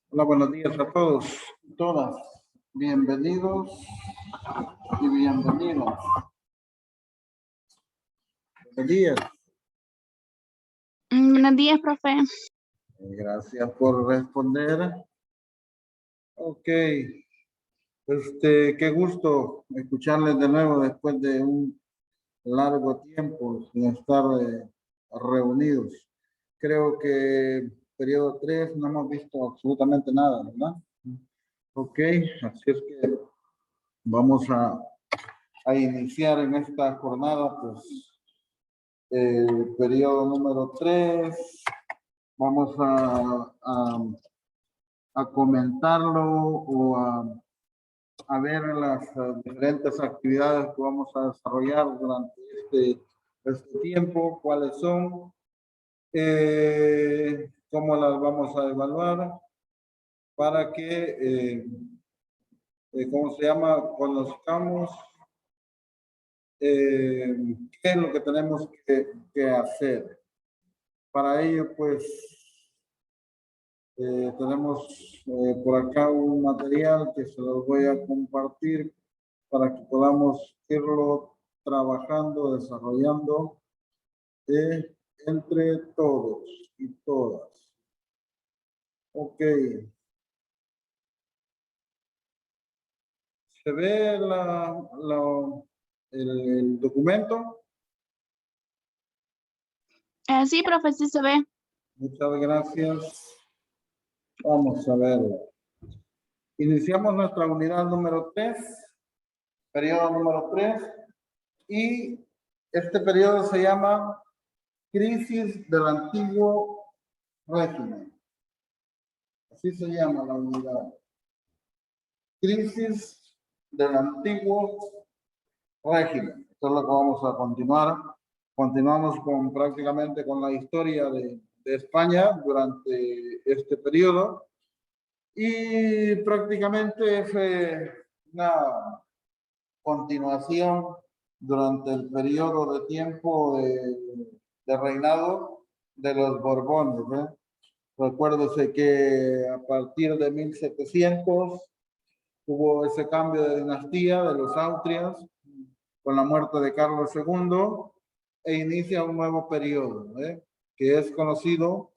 Hola, buenos días a todos y todas. Bienvenidos y bienvenidas. Buenos días. Buenos días, profe. Gracias por responder. Ok. Qué gusto escucharles de nuevo después de un largo tiempo sin estar reunidos. Creo que periodo 3 no hemos visto absolutamente nada, ¿verdad? Ok, así es que vamos a iniciar en esta jornada, pues, el periodo número 3. Vamos a comentarlo o a ver las diferentes actividades que vamos a desarrollar durante este tiempo, cuáles son, cómo las vamos a evaluar, para que, ¿cómo se llama? Conozcamos qué es lo que tenemos que hacer. Para ello, pues, tenemos por acá un material que se los voy a compartir para que podamos irlo trabajando, desarrollando entre todos y todas. Ok. ¿Se ve el documento? Sí, profe, sí se ve. Muchas gracias. Vamos a verlo. Iniciamos nuestra unidad número 3, periodo número 3, y este periodo se llama Crisis del Antiguo Régimen. Así se llama la unidad. Crisis del Antiguo Régimen. Esto es lo que vamos a continuar. Continuamos prácticamente con la historia de España durante este periodo. Y prácticamente es una continuación durante el periodo de tiempo de reinado de los Borbones. Recuérdese que a partir de 1700 hubo ese cambio de dinastía de los Austrias con la muerte de Carlos II e inicia un nuevo periodo, que es conocido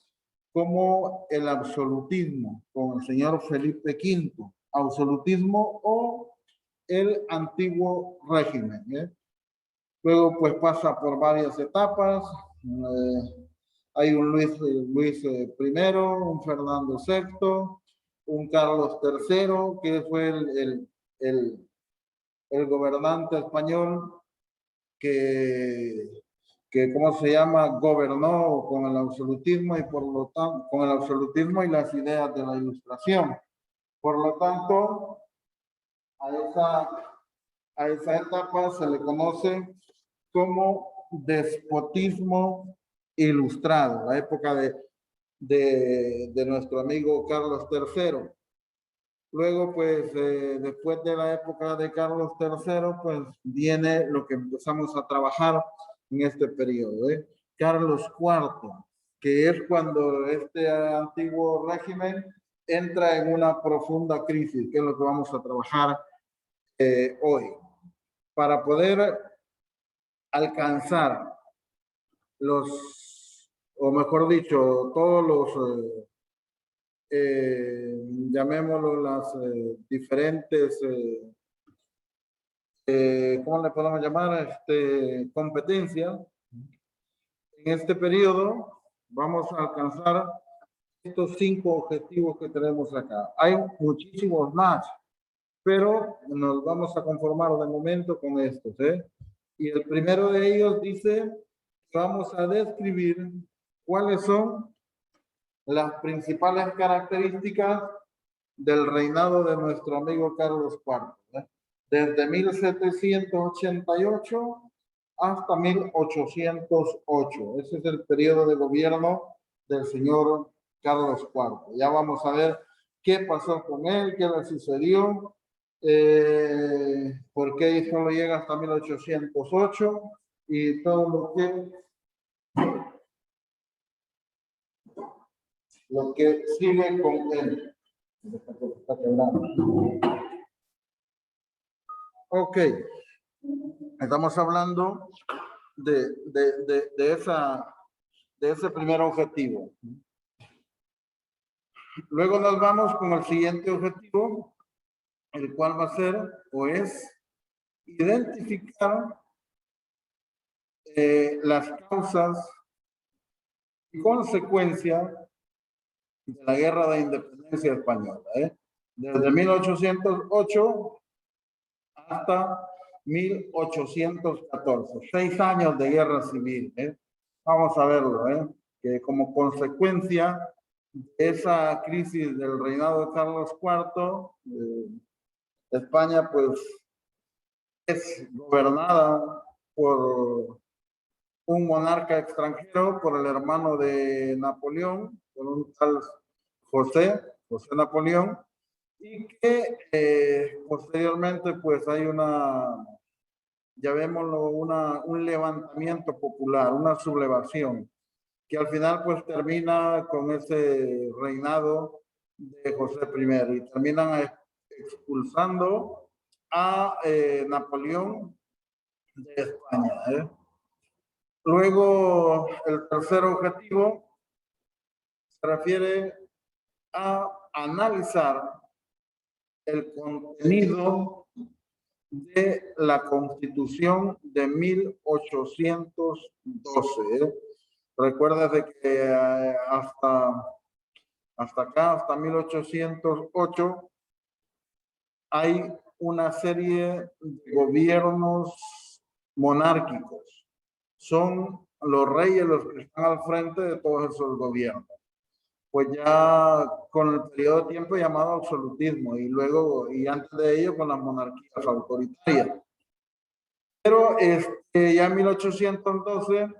como el absolutismo, con el señor Felipe V, absolutismo o el antiguo régimen. Luego pues pasa por varias etapas, hay un Luis I, un Fernando VI, un Carlos III, que fue el gobernante español que ¿cómo se llama? Gobernó con el absolutismo y por lo tanto, con el absolutismo y las ideas de la Ilustración. Por lo tanto, a esa etapa se le conoce como despotismo ilustrado, la época de nuestro amigo Carlos III. Luego, pues, después de la época de Carlos III, pues, viene lo que empezamos a trabajar en este periodo, Carlos IV, que es cuando este antiguo régimen entra en una profunda crisis, que es lo que vamos a trabajar hoy. Para poder alcanzar o mejor dicho, todos los, llamémoslo las diferentes, ¿cómo le podemos llamar? Competencias. En este periodo vamos a alcanzar estos 5 objetivos que tenemos acá. Hay muchísimos más, pero nos vamos a conformar de momento con estos. Y el primero de ellos dice, vamos a describir cuáles son las principales características del reinado de nuestro amigo Carlos IV. Desde 1788 hasta 1808. Ese es el periodo de gobierno del señor Carlos IV. Ya vamos a ver qué pasó con él, qué le sucedió, por qué solo llega hasta 1808 y todo lo que sigue con él. Ok, estamos hablando de ese primer objetivo. Luego nos vamos con el siguiente objetivo, el cual va a ser o es identificar las causas y consecuencias de la Guerra de Independencia Española, desde 1808 hasta 1814, 6 años de guerra civil. Vamos a verlo, que como consecuencia de esa crisis del reinado de Carlos IV, España pues es gobernada por un monarca extranjero, por el hermano de Napoleón, por un tal José Napoleón, y que posteriormente pues hay llamémoslo un levantamiento popular, una sublevación, que al final pues termina con ese reinado de José I y terminan expulsando a Napoleón de España. Luego, el tercer objetivo se refiere a analizar el contenido de la Constitución de 1812. Recuerda de que hasta acá, hasta 1808, hay una serie de gobiernos monárquicos. Son los reyes los que están al frente de todos esos gobiernos. Pues ya con el periodo de tiempo llamado absolutismo y luego y antes de ello con las monarquías autoritarias. Pero ya en 1812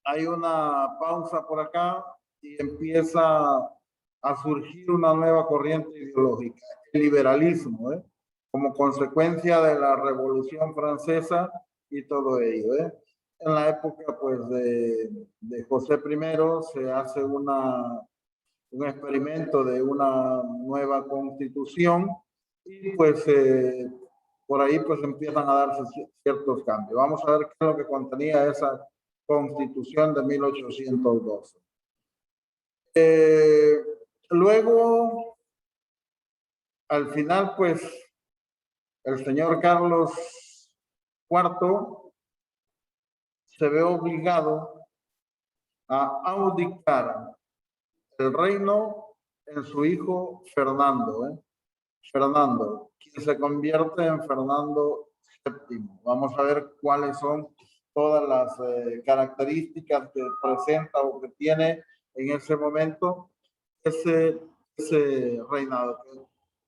hay una pausa por acá y empieza a surgir una nueva corriente ideológica, el liberalismo, como consecuencia de la Revolución Francesa y todo ello. En la época pues de José I se hace un experimento de una nueva constitución y pues por ahí pues empiezan a darse ciertos cambios. Vamos a ver qué es lo que contenía esa constitución de 1812. Luego, al final pues el señor Carlos IV se ve obligado a abdicar el reino en su hijo Fernando, Fernando, quien se convierte en Fernando VII. Vamos a ver cuáles son todas las características que presenta o que tiene en ese momento ese reinado.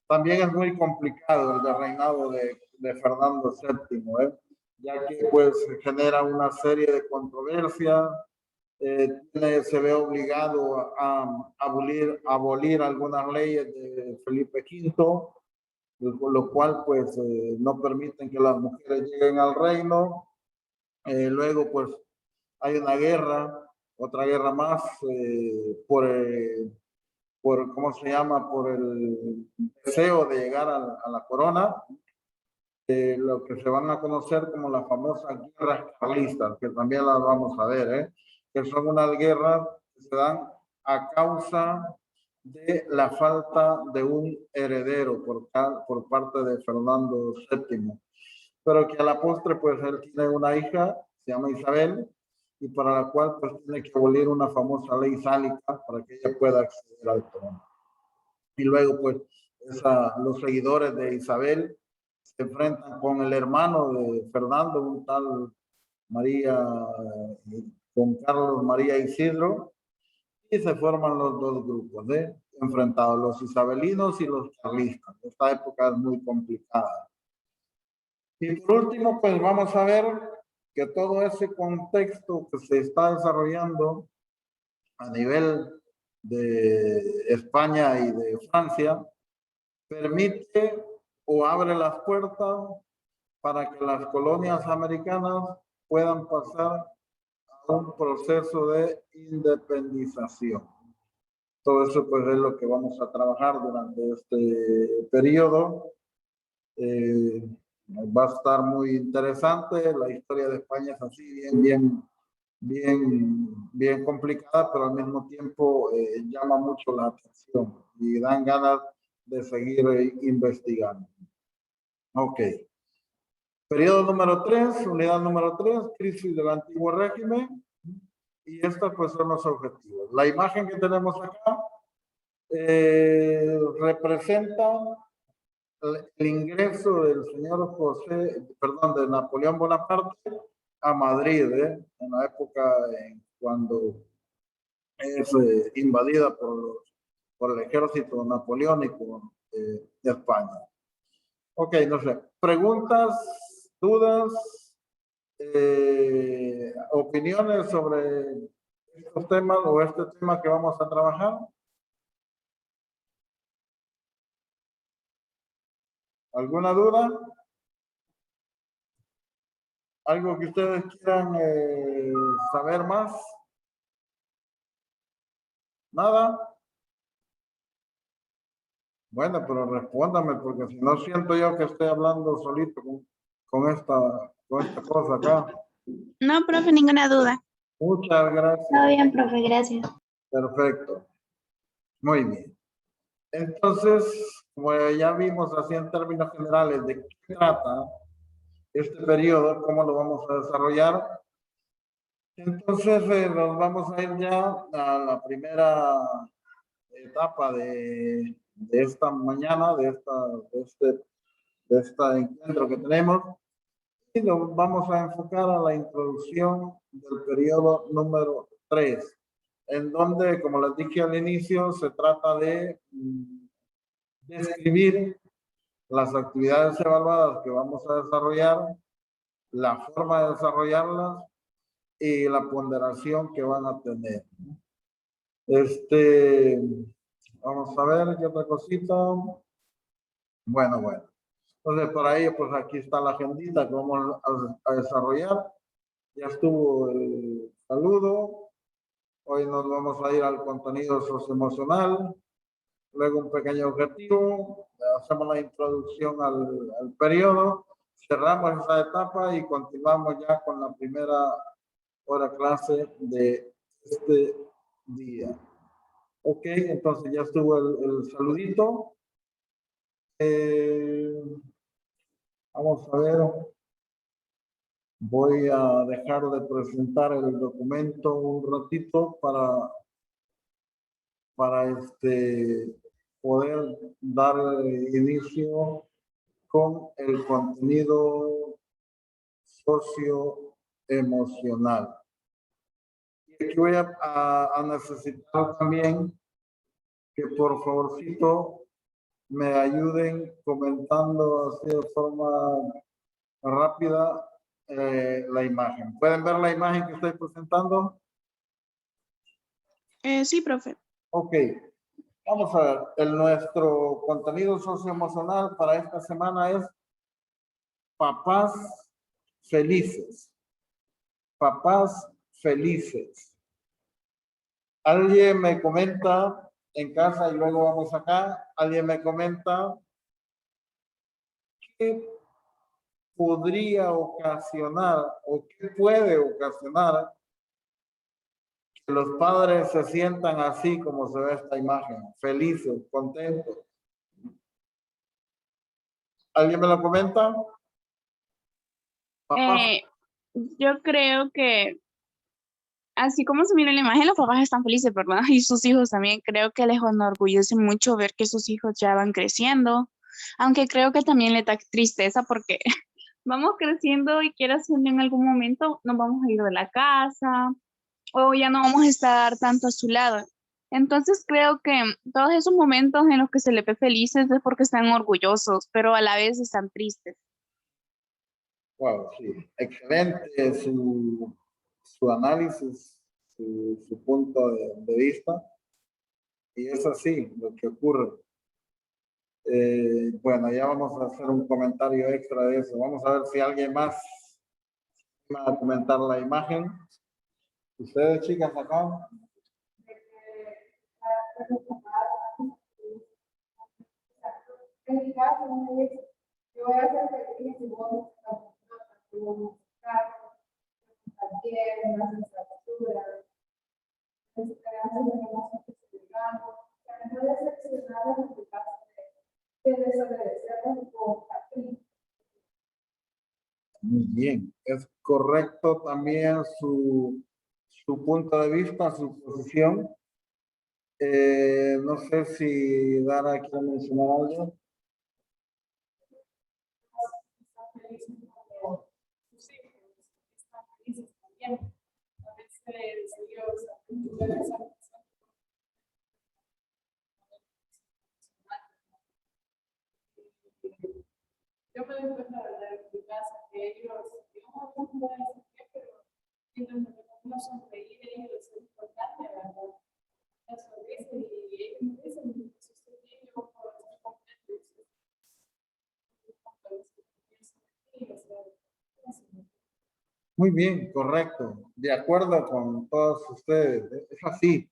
También es muy complicado el reinado de Fernando VII, ya que pues genera una serie de controversias. Se ve obligado a abolir algunas leyes de Felipe V, lo cual pues no permiten que las mujeres lleguen al reino. Luego pues hay una guerra, otra guerra más por ¿cómo se llama? Por el deseo de llegar a la corona. lo que se van a conocer como las famosas guerras carlistas, que también las vamos a ver, que son unas guerras que se dan a causa de la falta de un heredero por parte de Fernando VII, pero que a la postre pues él tiene una hija, se llama Isabel, y para la cual pues tiene que abolir una famosa ley sálica para que ella pueda acceder al trono. Y luego pues los seguidores de Isabel se enfrentan con el hermano de Fernando, un tal María, con Carlos María Isidro, y se forman los dos grupos enfrentados, los isabelinos y los carlistas. Esta época es muy complicada. Y por último, pues vamos a ver que todo ese contexto que se está desarrollando a nivel de España y de Francia permite o abre las puertas para que las colonias americanas puedan pasar a un proceso de independización. Todo eso pues es lo que vamos a trabajar durante este periodo. Va a estar muy interesante. La historia de España es así, bien complicada, pero al mismo tiempo llama mucho la atención y dan ganas de seguir investigando. Ok. Periodo número 3, unidad número 3, crisis del antiguo régimen. Y estos pues son los objetivos. La imagen que tenemos acá representa el ingreso del señor de Napoleón Bonaparte a Madrid, en la época cuando es invadida por el ejército napoleónico de España. Ok, no sé, preguntas, dudas, opiniones sobre estos temas o este tema que vamos a trabajar. ¿Alguna duda? ¿Algo que ustedes quieran saber más? ¿Nada? Bueno, pero respóndame, porque si no siento yo que estoy hablando solito con esta cosa acá. No, profe, ninguna duda. Muchas gracias. Todo bien, profe, gracias. Perfecto. Muy bien. Entonces, como ya vimos así en términos generales de qué trata este periodo, cómo lo vamos a desarrollar, entonces nos vamos a ir ya a la primera etapa de esta mañana, de este encuentro que tenemos, y nos vamos a enfocar a la introducción del periodo número 3, en donde, como les dije al inicio, se trata de describir las actividades evaluadas que vamos a desarrollar, la forma de desarrollarlas y la ponderación que van a tener. Vamos a ver qué otra cosita. Bueno. Entonces, para ello, pues aquí está la agendita que vamos a desarrollar. Ya estuvo el saludo. Hoy nos vamos a ir al contenido socioemocional. Luego un pequeño objetivo. Hacemos la introducción al periodo. Cerramos esa etapa y continuamos ya con la primera hora clase de este día. Ok, entonces ya estuvo el saludito. Vamos a ver. Voy a dejar de presentar el documento un ratito para poder dar inicio con el contenido socioemocional. Y aquí voy a necesitar también que por favorcito me ayuden comentando así de forma rápida la imagen. ¿Pueden ver la imagen que estoy presentando? Sí, profe. Ok. Vamos a ver. Nuestro contenido socioemocional para esta semana es papás felices. Papás felices. Alguien me comenta en casa y luego vamos acá. Alguien me comenta que podría ocasionar o qué puede ocasionar que los padres se sientan así como se ve esta imagen, felices, contentos? ¿Alguien me lo comenta? Papás. Eh, yo creo que así como se mira en la imagen, los papás están felices, ¿verdad? Y sus hijos también. Creo que les enorgullece mucho ver que sus hijos ya van creciendo, aunque creo que también le da tristeza porque vamos creciendo y quieras que en algún momento nos vamos a ir de la casa o ya no vamos a estar tanto a su lado. Entonces creo que todos esos momentos en los que se les ve felices es porque están orgullosos, pero a la vez están tristes. Wow, sí, excelente su análisis, su punto de vista. Y es así lo que ocurre. Bueno, ya vamos a hacer un comentario extra de eso. Vamos a ver si alguien más va a comentar la imagen. Ustedes, chicas, acá. En mi caso, me dice, yo voy a hacer feliz y vos también, las infraestructuras, esperanzas de negocio que se digamos, para no decepcionar en tu caso de desobedecer o aquí. Muy bien, es correcto también su punto de vista, su posición. No sé si Dara quiere mencionar algo. Están felices como sus hijos, están felices también. A veces ellos acostumbran a esa persona. Yo me doy cuenta de mi casa que ellos, digamos, no pueden decir qué, pero tienen una sonreír y ellos es importante, ¿verdad? La sonrisa y ellos me dicen, si estoy bien, yo puedo estar completo. Muy bien, correcto. De acuerdo con todos ustedes. Es así.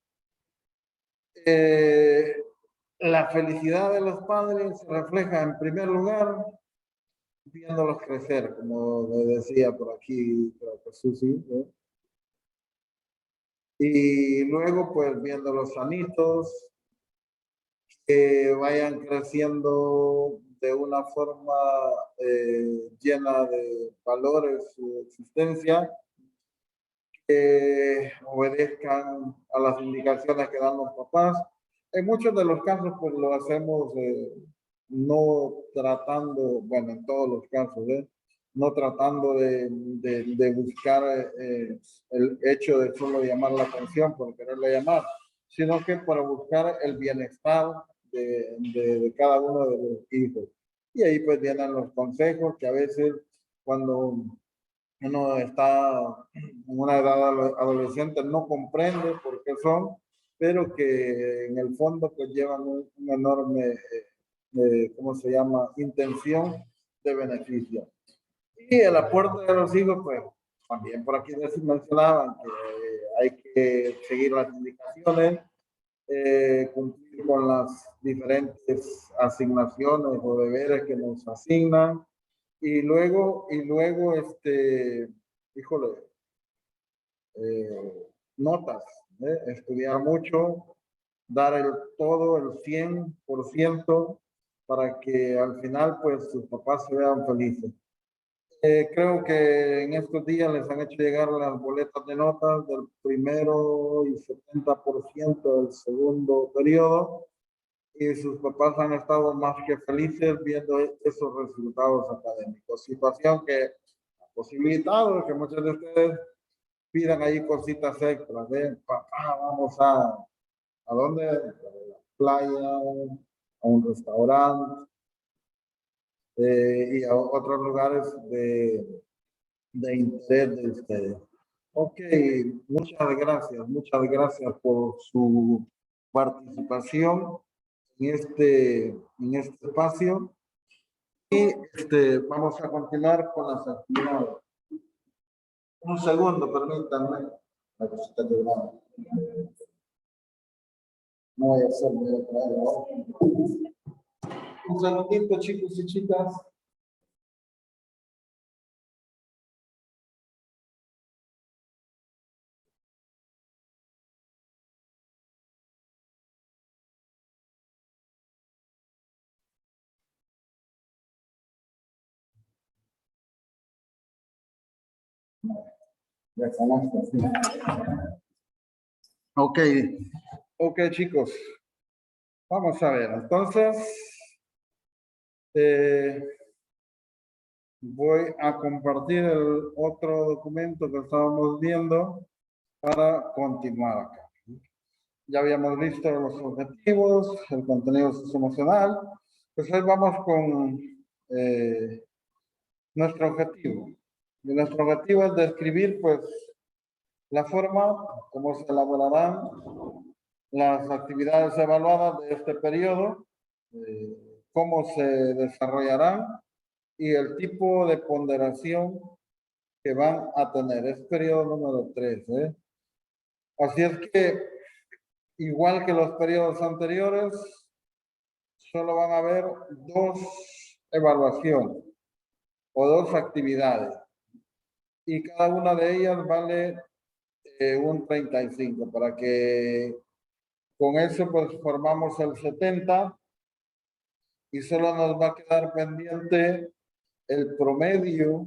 La felicidad de los padres se refleja en primer lugar viéndolos crecer, como le decía por aquí, creo que Susi, ¿no? Y luego pues viéndolos sanitos, que vayan creciendo de una forma llena de valores su existencia, que obedezcan a las indicaciones que dan los papás. En muchos de los casos, pues lo hacemos no tratando, bueno, en todos los casos, no tratando de buscar el hecho de solo llamar la atención por quererle llamar, sino que para buscar el bienestar de cada uno de los hijos. Y ahí pues vienen los consejos que a veces cuando uno está en una edad adolescente no comprende por qué son, pero que en el fondo pues llevan un enorme, ¿cómo se llama?, intención de beneficio. Y el aporte de los hijos, pues también por aquí mencionaban que hay que seguir las indicaciones, cumplir con las diferentes asignaciones o deberes que nos asignan, híjole, notas, estudiar mucho, dar el todo, el 100%, para que al final, pues, sus papás se vean felices. Creo que en estos días les han hecho llegar las boletas de notas del primero y 70% del segundo periodo, y sus papás han estado más que felices viendo esos resultados académicos. Situación que ha posibilitado que muchos de ustedes pidan ahí cositas extras, ¿eh? Papá, vamos ¿a dónde? A la playa, a un restaurante y a otros lugares de interés de ustedes. Ok, muchas gracias por su participación en este espacio. Y vamos a continuar con las actividades. Un segundo, permítanme. La cosita de grado. No voy a hacer, voy a traer ahora. Un segundito, chicos y chicas. Ya estamos así. Ok, chicos. Vamos a ver. Entonces, voy a compartir el otro documento que estábamos viendo para continuar acá. Ya habíamos visto los objetivos, el contenido socioemocional. Pues hoy vamos con nuestro objetivo. Y nuestro objetivo es describir, pues, la forma como se elaborarán las actividades evaluadas de este periodo, cómo se desarrollarán y el tipo de ponderación que van a tener. Es periodo número 3. Así es que, igual que los periodos anteriores, solo van a haber 2 evaluaciones o 2 actividades. Y cada una de ellas vale un 35, para que con eso pues formamos el 70 y solo nos va a quedar pendiente el promedio,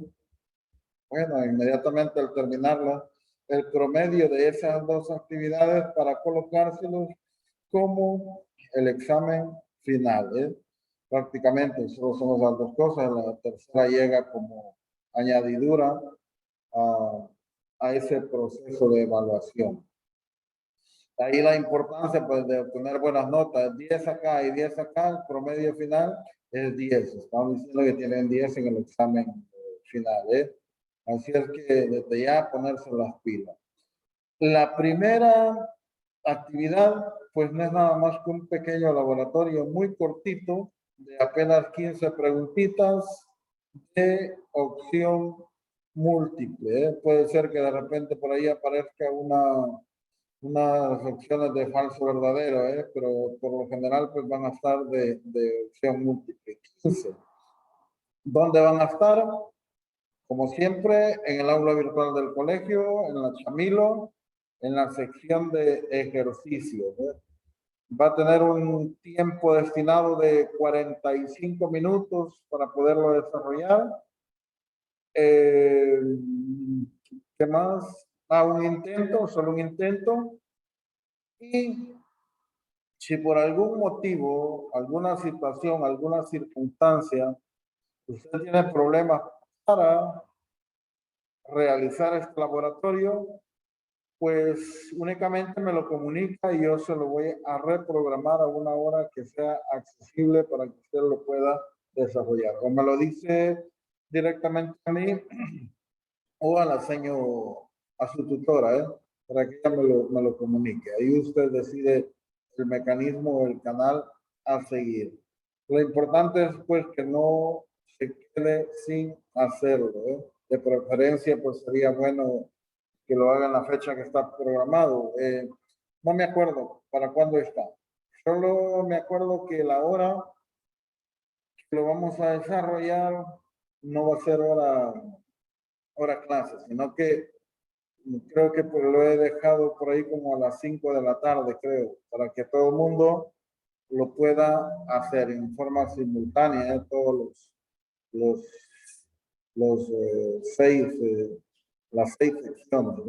bueno, inmediatamente al terminarla, el promedio de esas 2 actividades para colocárselos como el examen final. Prácticamente solo son las 2 cosas, la tercera llega como añadidura a ese proceso de evaluación. Ahí la importancia pues, de obtener buenas notas, 10 acá y 10 acá, el promedio final es 10. Estamos diciendo que tienen 10 en el examen final. Así es que desde ya ponerse las pilas. La primera actividad pues no es nada más que un pequeño laboratorio muy cortito de apenas 15 preguntitas de opción múltiple. Puede ser que de repente por ahí aparezca unas opciones de falso verdadero, pero por lo general pues van a estar de opción múltiple. 15. ¿Dónde van a estar? Como siempre, en el aula virtual del colegio, en la Chamilo, en la sección de ejercicios. Va a tener un tiempo destinado de 45 minutos para poderlo desarrollar. ¿Qué más? Un intento, solo un intento. Y si por algún motivo, alguna situación, alguna circunstancia, usted tiene problemas para realizar este laboratorio, pues únicamente me lo comunica y yo se lo voy a reprogramar a una hora que sea accesible para que usted lo pueda desarrollar. O me lo dice directamente a mí o a la a su tutora, para que ella me lo comunique. Ahí usted decide el mecanismo o el canal a seguir. Lo importante es pues que no se quede sin hacerlo. De preferencia pues sería bueno que lo haga en la fecha que está programado. No me acuerdo para cuándo está. Solo me acuerdo que la hora que lo vamos a desarrollar no va a ser hora clase, sino que creo que pues lo he dejado por ahí como a las 5 de la tarde, creo, para que todo el mundo lo pueda hacer en forma simultánea, todos los, los 6, las 6 secciones.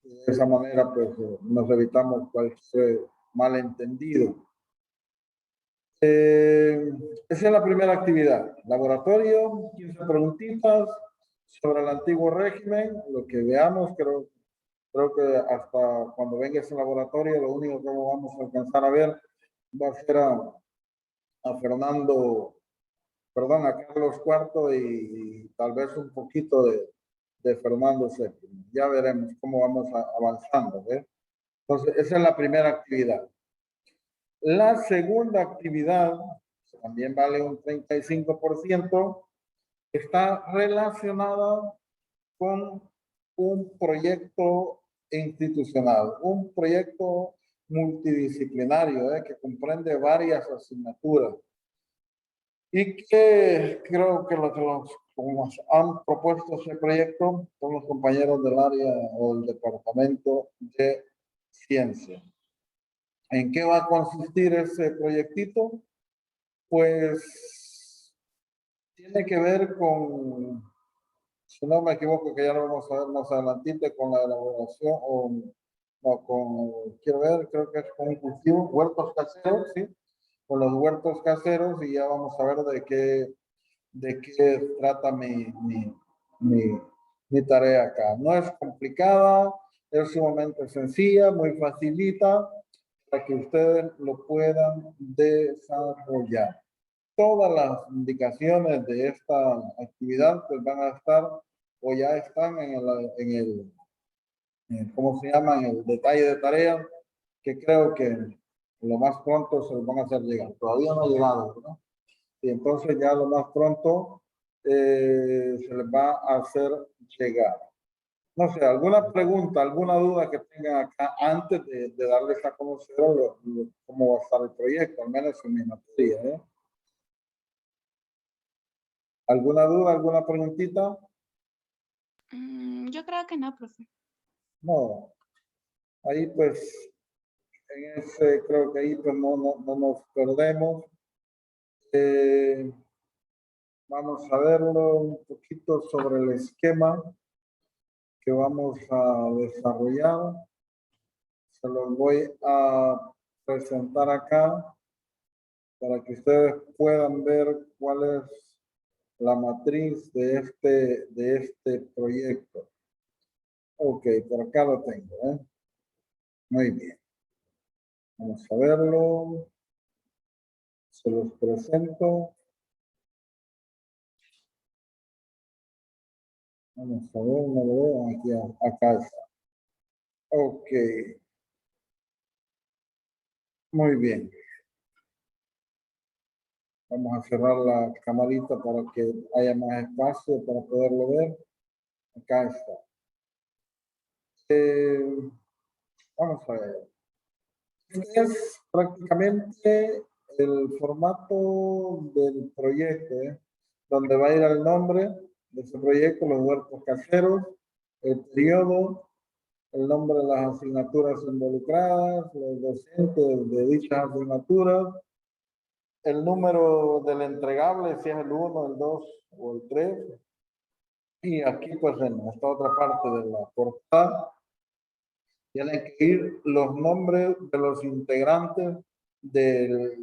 De esa manera, pues, nos evitamos cualquier malentendido. Esa es la primera actividad. Laboratorio, 15 preguntitas sobre el antiguo régimen. Lo que veamos, creo que hasta cuando venga ese laboratorio, lo único que vamos a alcanzar a ver va a ser a Fernando, perdón, a Carlos IV y tal vez un poquito de Fernando VII. Ya veremos cómo vamos avanzando. Entonces, esa es la primera actividad. La segunda actividad, también vale un 35%, está relacionada con un proyecto institucional, un proyecto multidisciplinario que comprende varias asignaturas y que creo que los han propuesto ese proyecto son los compañeros del área o del departamento de ciencia. ¿En qué va a consistir ese proyectito? Pues tiene que ver con si no me equivoco, que ya lo vamos a ver más adelantito con la elaboración o no, quiero ver, creo que es con un cultivo, huertos caseros, ¿sí? Con los huertos caseros y ya vamos a ver de qué trata mi tarea acá. No es complicada, es sumamente sencilla, muy facilita para que ustedes lo puedan desarrollar. Todas las indicaciones de esta actividad pues van a estar o ya están ¿cómo se llama? En el detalle de tarea, que creo que lo más pronto se los van a hacer llegar. Todavía no ha llegado, ¿no? Y entonces ya lo más pronto se les va a hacer llegar. No sé, alguna pregunta, alguna duda que tengan acá antes de darles a conocer cómo va a estar el proyecto, al menos en mi materia, ¿eh? ¿Alguna duda, alguna preguntita? Yo creo que no, profe. No. Ahí pues, en ese, creo que ahí pues no nos perdemos. Vamos a verlo un poquito sobre el esquema que vamos a desarrollar. Se los voy a presentar acá para que ustedes puedan ver cuál es la matriz de este proyecto. Ok, por acá lo tengo, ¿eh? Muy bien. Vamos a verlo. Se los presento. Vamos a ver, no lo veo. Aquí, acá está. Ok. Muy bien. Vamos a cerrar la camarita para que haya más espacio para poderlo ver. Acá está. Vamos a ver. Este es prácticamente el formato del proyecto, donde va a ir el nombre de ese proyecto, los huertos caseros, el periodo, el nombre de las asignaturas involucradas, los docentes de dichas asignaturas, el número del entregable, si es el 1, el 2 o el 3. Y aquí, pues, en esta otra parte de la portada, tienen que ir los nombres de los integrantes del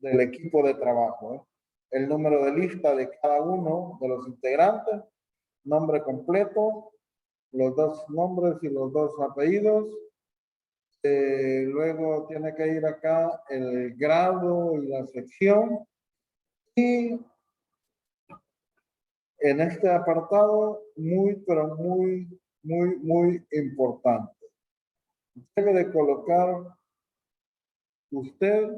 equipo de trabajo, ¿eh? El número de lista de cada uno de los integrantes, nombre completo, los dos nombres y los dos apellidos. Luego tiene que ir acá el grado y la sección. Y en este apartado, pero muy importante. Debe de colocar usted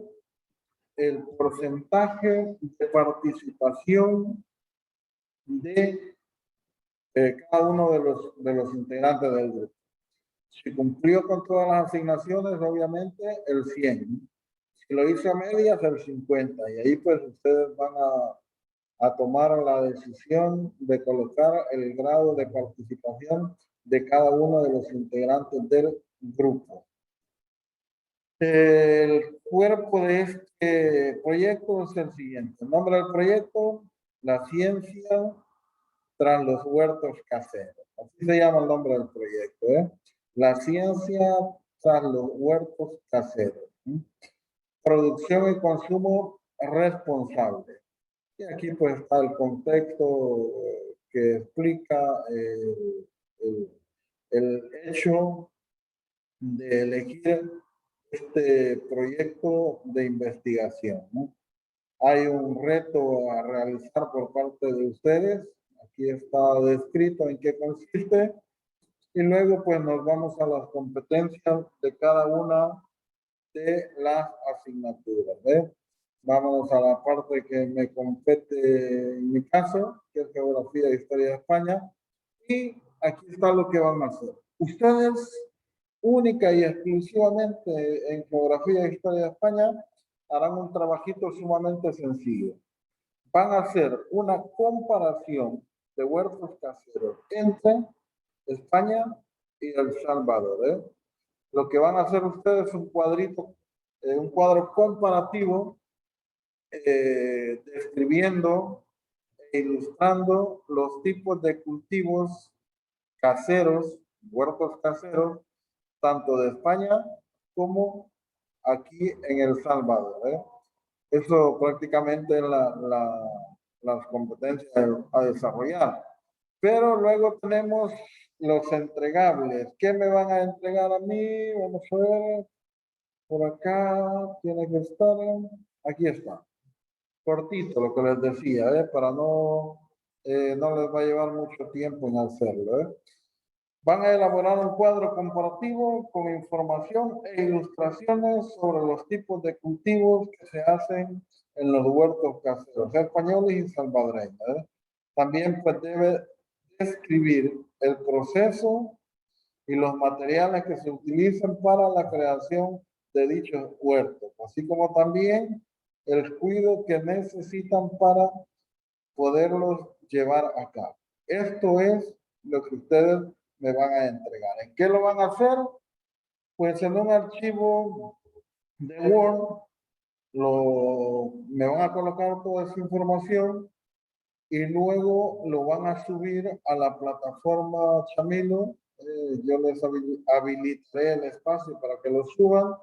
el porcentaje de participación de cada uno de los integrantes del grupo. Si cumplió con todas las asignaciones, obviamente el 100. Si lo hizo a medias, el 50. Y ahí pues ustedes van a tomar la decisión de colocar el grado de participación de cada uno de los integrantes del grupo. El cuerpo de este proyecto es el siguiente. El nombre del proyecto, la ciencia tras los huertos caseros. Así se llama el nombre del proyecto, ¿eh? La ciencia tras los huertos caseros. Producción y consumo responsable. Y aquí pues está el contexto que explica el hecho de elegir este proyecto de investigación, ¿no? Hay un reto a realizar por parte de ustedes. Aquí está descrito en qué consiste. Y luego pues nos vamos a las competencias de cada una de las asignaturas, ¿eh? Vámonos a la parte que me compete en mi caso, que es Geografía e Historia de España. Y aquí está lo que van a hacer. Ustedes, única y exclusivamente en Geografía e Historia de España, harán un trabajito sumamente sencillo. Van a hacer una comparación de huertos caseros entre España y El Salvador, ¿eh? Lo que van a hacer ustedes es un cuadrito, un cuadro comparativo describiendo e ilustrando los tipos de cultivos caseros, huertos caseros, tanto de España como aquí en El Salvador. Eso prácticamente es las competencias a desarrollar. Pero luego tenemos los entregables. ¿Qué me van a entregar a mí? Vamos a ver. Por acá tiene que estar. Aquí está. Cortito lo que les decía, para no les va a llevar mucho tiempo en hacerlo. Van a elaborar un cuadro comparativo con información e ilustraciones sobre los tipos de cultivos que se hacen en los huertos caseros españoles y salvadoreños. También pues debe describir el proceso y los materiales que se utilizan para la creación de dichos huertos, así como también el cuidado que necesitan para poderlos llevar a cabo. Esto es lo que ustedes me van a entregar. ¿En qué lo van a hacer? Pues en un archivo de Word me van a colocar toda esa información y luego lo van a subir a la plataforma Chamilo. Yo les habilitaré el espacio para que lo suban.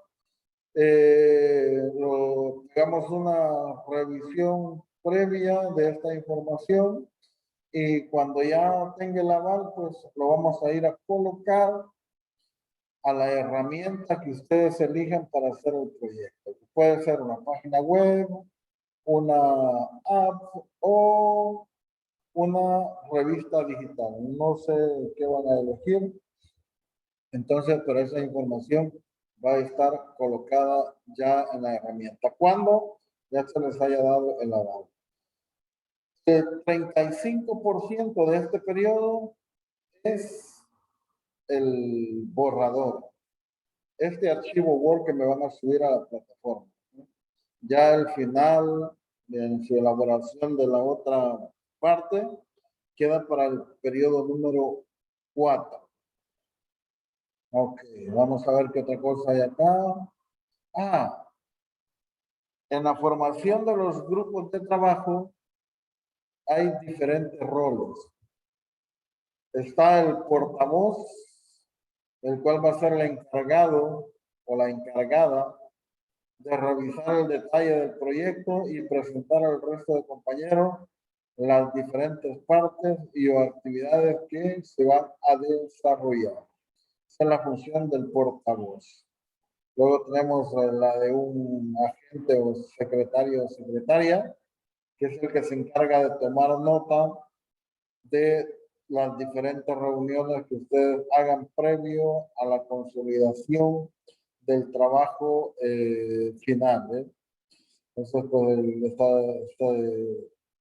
Hagamos una revisión previa de esta información y cuando ya tenga el aval, pues lo vamos a ir a colocar a la herramienta que ustedes elijan para hacer el proyecto. Puede ser una página web, una app o una revista digital. No sé qué van a elegir. Entonces, pero esa información va a estar colocada ya en la herramienta. ¿Cuándo? Ya se les haya dado el aval. El 35% de este periodo es el borrador. Este archivo Word que me van a subir a la plataforma. Ya el final, en su elaboración de la otra parte, queda para el periodo número 4. Ok, vamos a ver qué otra cosa hay acá. En la formación de los grupos de trabajo hay diferentes roles. Está el portavoz, el cual va a ser el encargado o la encargada de revisar el detalle del proyecto y presentar al resto de compañeros las diferentes partes y o actividades que se van a desarrollar. Esa es la función del portavoz. Luego tenemos la de un agente o secretario o secretaria, que es el que se encarga de tomar nota de las diferentes reuniones que ustedes hagan previo a la consolidación del trabajo final. Entonces, pues esta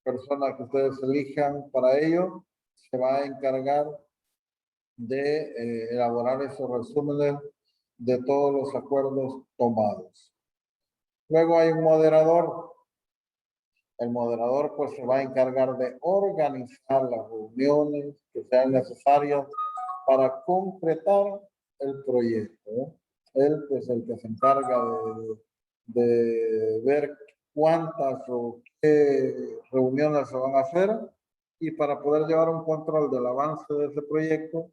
persona que ustedes elijan para ello se va a encargar de elaborar esos resúmenes de todos los acuerdos tomados. Luego hay un moderador. El moderador pues se va a encargar de organizar las reuniones que sean necesarias para concretar el proyecto. Él pues el que se encarga de ver cuántas o qué reuniones se van a hacer y para poder llevar un control del avance de ese proyecto,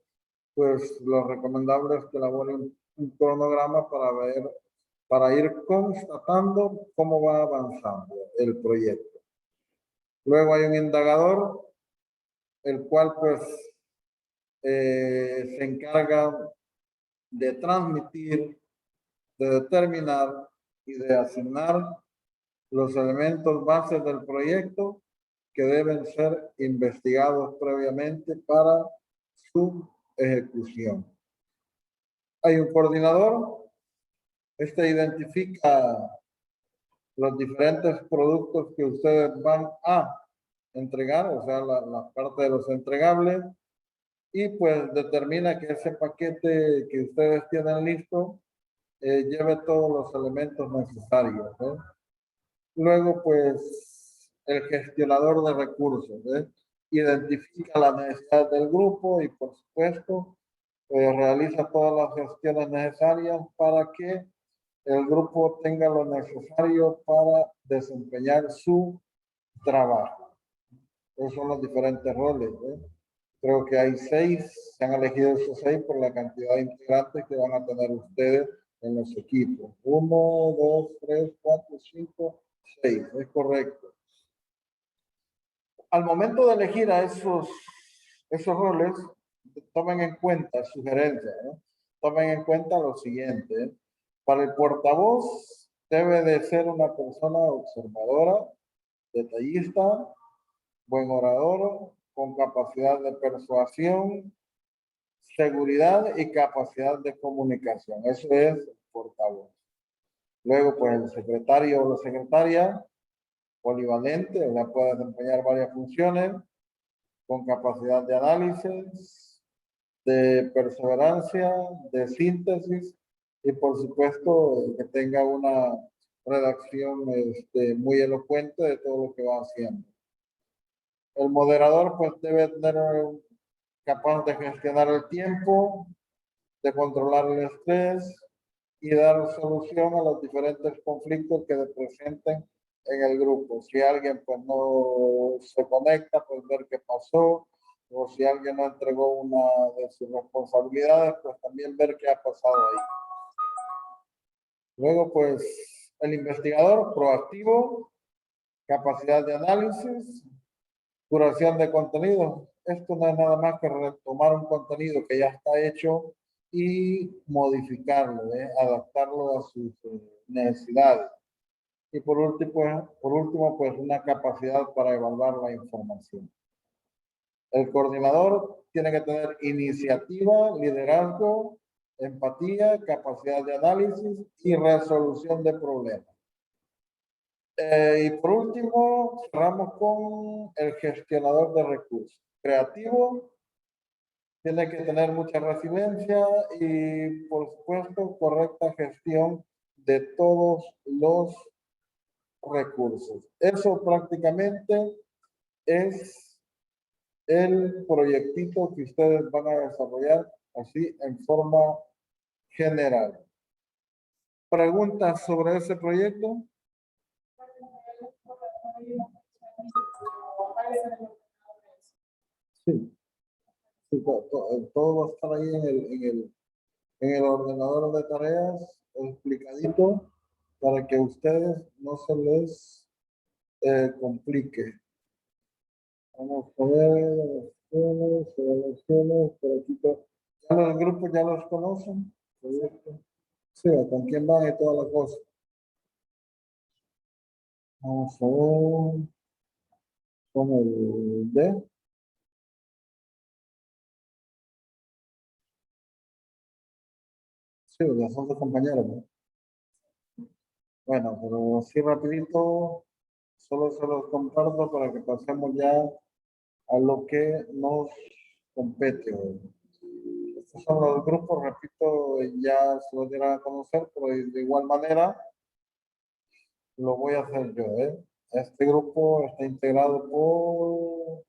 pues lo recomendable es que elaboren un cronograma para ir constatando cómo va avanzando el proyecto. Luego hay un indagador, el cual pues se encarga de transmitir, de determinar y de asignar los elementos bases del proyecto que deben ser investigados previamente para su ejecución. Hay un coordinador. Este identifica los diferentes productos que ustedes van a entregar, o sea, la parte de los entregables, y pues determina que ese paquete que ustedes tienen listo lleve todos los elementos necesarios. Luego, pues, el gestionador de recursos identifica la necesidad del grupo y, por supuesto, realiza todas las gestiones necesarias para que el grupo tenga lo necesario para desempeñar su trabajo. Esos son los diferentes roles. Creo que hay 6, se han elegido esos 6 por la cantidad de integrantes que van a tener ustedes en los equipos. 1, 2, 3, 4, 5, 6, es correcto. Al momento de elegir a esos roles, tomen en cuenta sugerencias, ¿no? Tomen en cuenta lo siguiente. Para el portavoz debe de ser una persona observadora, detallista, buen orador, con capacidad de persuasión, seguridad y capacidad de comunicación. Eso es el portavoz. Luego, pues el secretario o la secretaria, polivalente, la puede desempeñar varias funciones, con capacidad de análisis, de perseverancia, de síntesis y por supuesto que tenga una redacción muy elocuente de todo lo que va haciendo. El moderador pues debe tener capaz de gestionar el tiempo, de controlar el estrés y dar solución a los diferentes conflictos que se presenten en el grupo. Si alguien pues no se conecta, pues ver qué pasó, o si alguien no entregó una de sus responsabilidades, pues también ver qué ha pasado ahí. Luego pues el investigador proactivo, capacidad de análisis, curación de contenido. Esto no es nada más que retomar un contenido que ya está hecho y modificarlo, adaptarlo a sus necesidades. Y por último, pues una capacidad para evaluar la información. El coordinador tiene que tener iniciativa, liderazgo, empatía, capacidad de análisis y resolución de problemas. Y por último, cerramos con el gestionador de recursos. Creativo, tiene que tener mucha resiliencia y, por supuesto, correcta gestión de todos los recursos. Eso prácticamente es el proyectito que ustedes van a desarrollar así en forma general. ¿Preguntas sobre ese proyecto? Sí. Sí, todo va a estar ahí en el ordenador de tareas explicadito para que a ustedes no se les complique. Vamos a ver evaluaciones, por aquí. Ya los grupos ya los conocen. Sí, con quién van y toda la cosa. Vamos a ver con el D. Sí, ya son dos compañeros, ¿no? Bueno, pero así rapidito, solo se los comparto para que pasemos ya a lo que nos compete. Estos son los grupos, repito, ya se los dirán a conocer, pero de igual manera lo voy a hacer yo. Este grupo está integrado por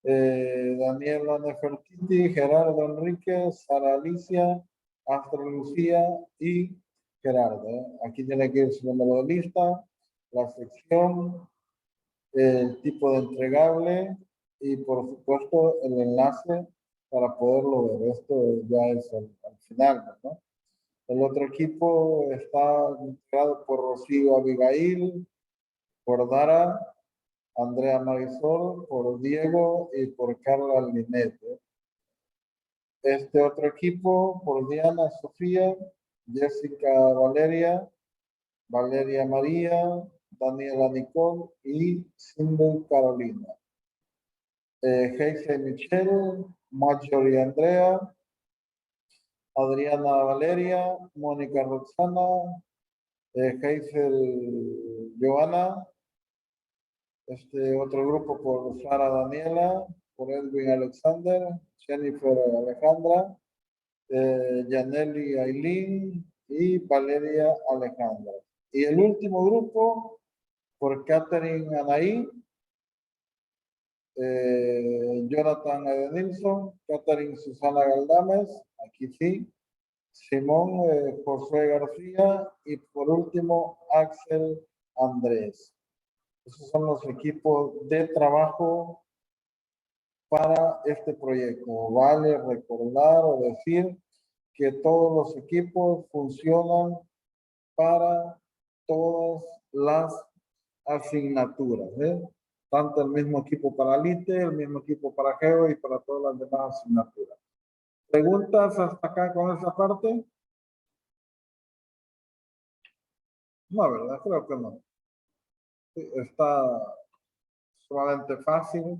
Daniela Nefertiti, Gerardo Enríquez, Sara Alicia, Astro Lucía y Gerardo. Aquí tiene que ir su número de lista, la sección, el tipo de entregable y por supuesto el enlace para poderlo ver. Esto ya es al final, ¿no? El otro equipo está integrado por Rocío Abigail, por Dara, Andrea Marisol, por Diego y por Carla Linete. Este otro equipo por Diana Sofía, Jessica Valeria, Valeria María, Daniela Nicole y Cindy Carolina. Heise Michelle, Marjorie Andrea, Adriana Valeria, Mónica Roxana, Heisel Joana, este otro grupo por Sara Daniela, por Edwin Alexander, Jennifer Alejandra, Yaneli Aileen y Valeria Alejandra. Y el último grupo por Catherine Anaí, Jonathan Edenilson, Catherine Susana Galdames, aquí sí, Simón José García y por último Axel Andrés. Esos son los equipos de trabajo para este proyecto. Vale recordar o decir que todos los equipos funcionan para todas las asignaturas, ¿eh? Tanto el mismo equipo para LITE, el mismo equipo para Geo y para todas las demás asignaturas. ¿Preguntas hasta acá con esa parte? No, ¿verdad? Creo que no. Sí, está sumamente fácil,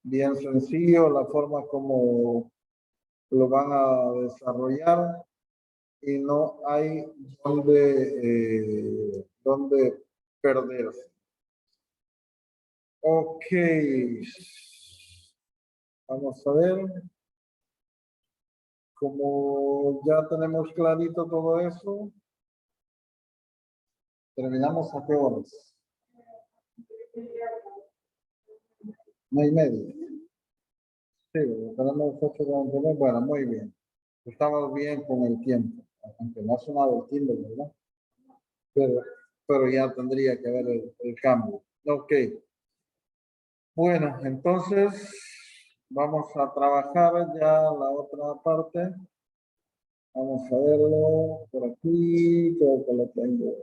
bien sencillo, la forma como lo van a desarrollar y no hay donde perderse. Ok. Vamos a ver. Como ya tenemos clarito todo eso, terminamos a qué horas. 9:30. Sí, tenemos 8:49. Bueno, muy bien. Estamos bien con el tiempo, aunque no ha sonado el timbre, ¿verdad? Pero ya tendría que haber el cambio. Ok. Bueno, entonces vamos a trabajar ya la otra parte. Vamos a verlo por aquí, creo que lo tengo.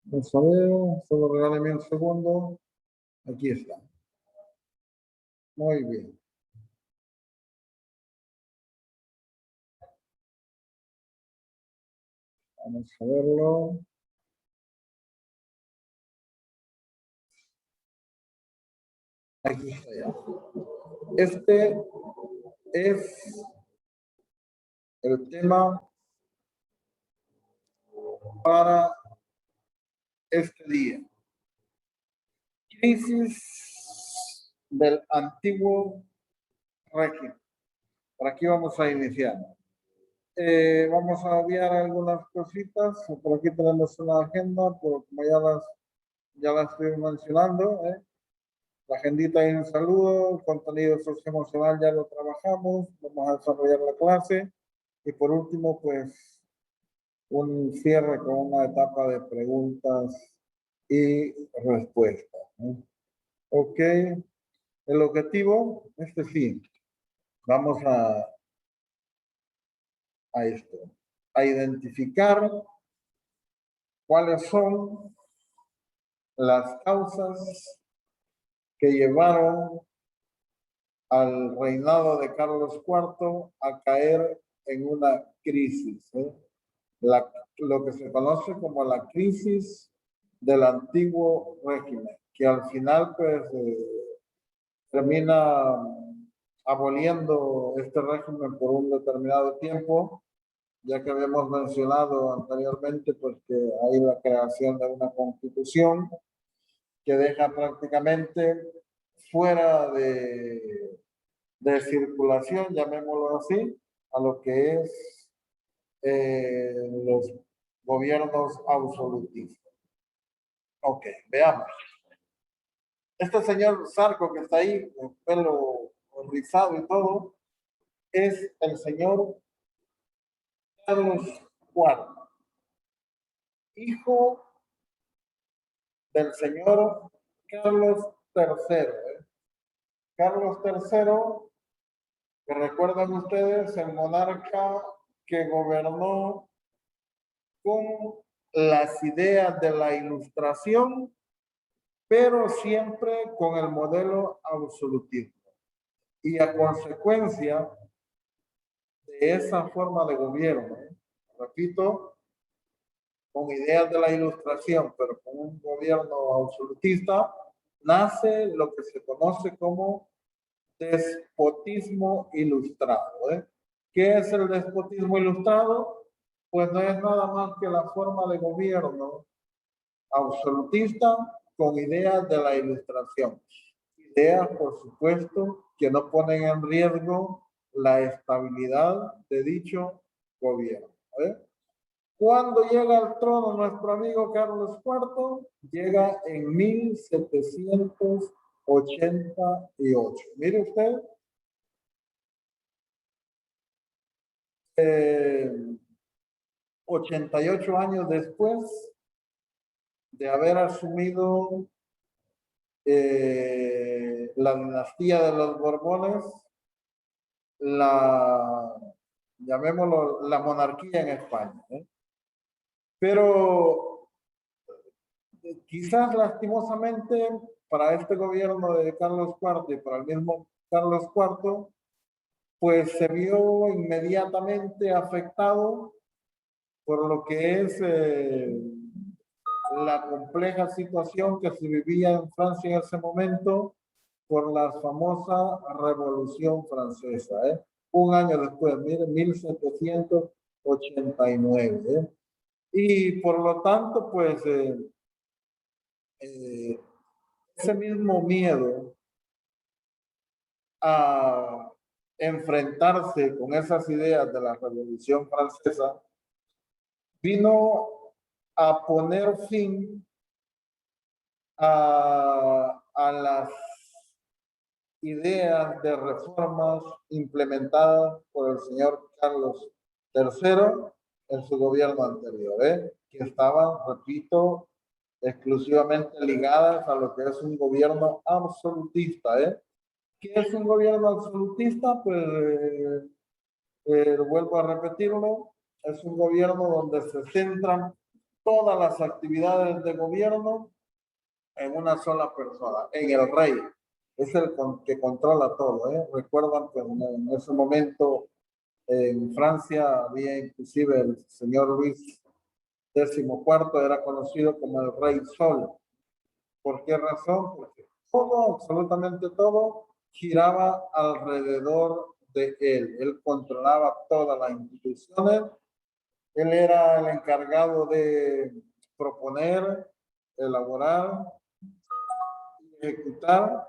Vamos a ver, solo regáleme un segundo. Aquí está. Muy bien. Vamos a verlo. Aquí está ya. Este es el tema para este día. Crisis del antiguo régimen. Por aquí vamos a iniciar. Vamos a obviar algunas cositas. Por aquí tenemos una agenda, pero como ya las estoy mencionando. La agendita y un saludo, el contenido socioemocional ya lo trabajamos, vamos a desarrollar la clase. Y por último, pues, un cierre con una etapa de preguntas y respuestas, ¿no? Ok, el objetivo, sí, vamos a esto, a identificar cuáles son las causas que llevaron al reinado de Carlos IV a caer en una crisis, lo que se conoce como la crisis del antiguo régimen, que al final pues termina aboliendo este régimen por un determinado tiempo, ya que habíamos mencionado anteriormente pues que hay la creación de una constitución que deja prácticamente fuera de circulación, llamémoslo así, a lo que es los gobiernos absolutistas. Ok, veamos. Este señor Zarco que está ahí, con pelo rizado y todo, es el señor Carlos IV, hijo del señor Carlos III. Carlos III, que recuerdan ustedes, el monarca que gobernó con las ideas de la Ilustración, pero siempre con el modelo absolutista. Y a consecuencia de esa forma de gobierno, repito, con ideas de la Ilustración, pero con un gobierno absolutista, nace lo que se conoce como despotismo ilustrado. ¿Qué es el despotismo ilustrado? Pues no es nada más que la forma de gobierno absolutista con ideas de la Ilustración. Ideas, por supuesto, que no ponen en riesgo la estabilidad de dicho gobierno. Cuando llega al trono nuestro amigo Carlos IV, llega en 1788. Mire usted, 88 años después de haber asumido la dinastía de los Borbones, llamémoslo, la monarquía en España, ¿eh? Pero quizás lastimosamente para este gobierno de Carlos IV y para el mismo Carlos IV, pues se vio inmediatamente afectado por lo que es la compleja situación que se vivía en Francia en ese momento por la famosa Revolución Francesa, ¿eh? Un año después, miren, 1789, ¿eh? Y por lo tanto, pues, ese mismo miedo a enfrentarse con esas ideas de la Revolución Francesa vino a poner fin a las ideas de reformas implementadas por el señor Carlos III en su gobierno anterior, que estaban, repito, exclusivamente ligadas a lo que es un gobierno absolutista. ¿Qué es un gobierno absolutista? Pues vuelvo a repetirlo, es un gobierno donde se centran todas las actividades de gobierno en una sola persona, en el rey. Es el que controla todo. Recuerdan que en ese momento en Francia había inclusive el señor Luis XIV, era conocido como el Rey Sol. ¿Por qué razón? Porque todo, absolutamente todo, giraba alrededor de él. Él controlaba todas las instituciones. Él era el encargado de proponer, elaborar, ejecutar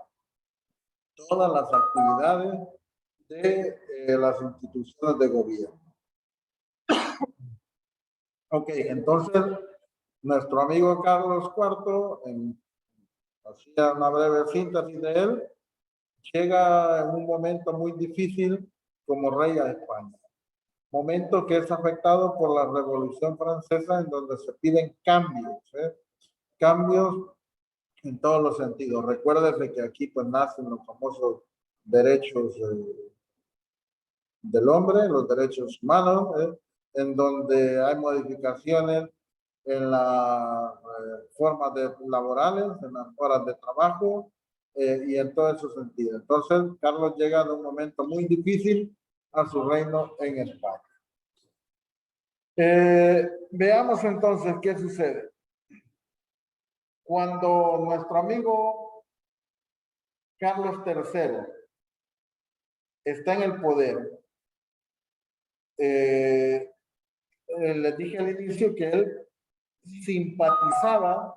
todas las actividades de las instituciones de gobierno. Ok, entonces nuestro amigo Carlos IV, hacía una breve síntesis de él, llega en un momento muy difícil como rey a España. Momento que es afectado por la Revolución Francesa, en donde se piden cambios, cambios en todos los sentidos. Recuérdese que aquí pues nacen los famosos derechos del hombre, los derechos humanos, en donde hay modificaciones en las formas laborales, en las horas de trabajo y en todo ese sentido. Entonces, Carlos llega en un momento muy difícil a su reino en España. Veamos entonces qué sucede. Cuando nuestro amigo Carlos III está en el poder, les dije al inicio que él simpatizaba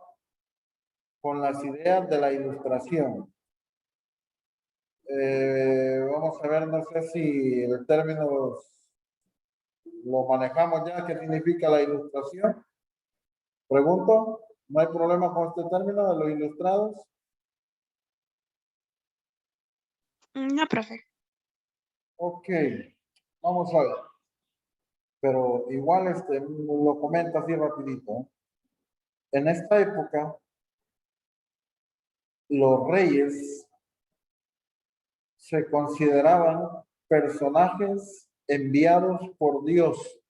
con las ideas de la Ilustración. Vamos a ver, no sé si el término lo manejamos ya, ¿qué significa la Ilustración? Pregunto, ¿no hay problema con este término de los ilustrados? No, profe. Ok, vamos a ver. Pero igual lo comento así rapidito. En esta época, los reyes se consideraban personajes enviados por Dios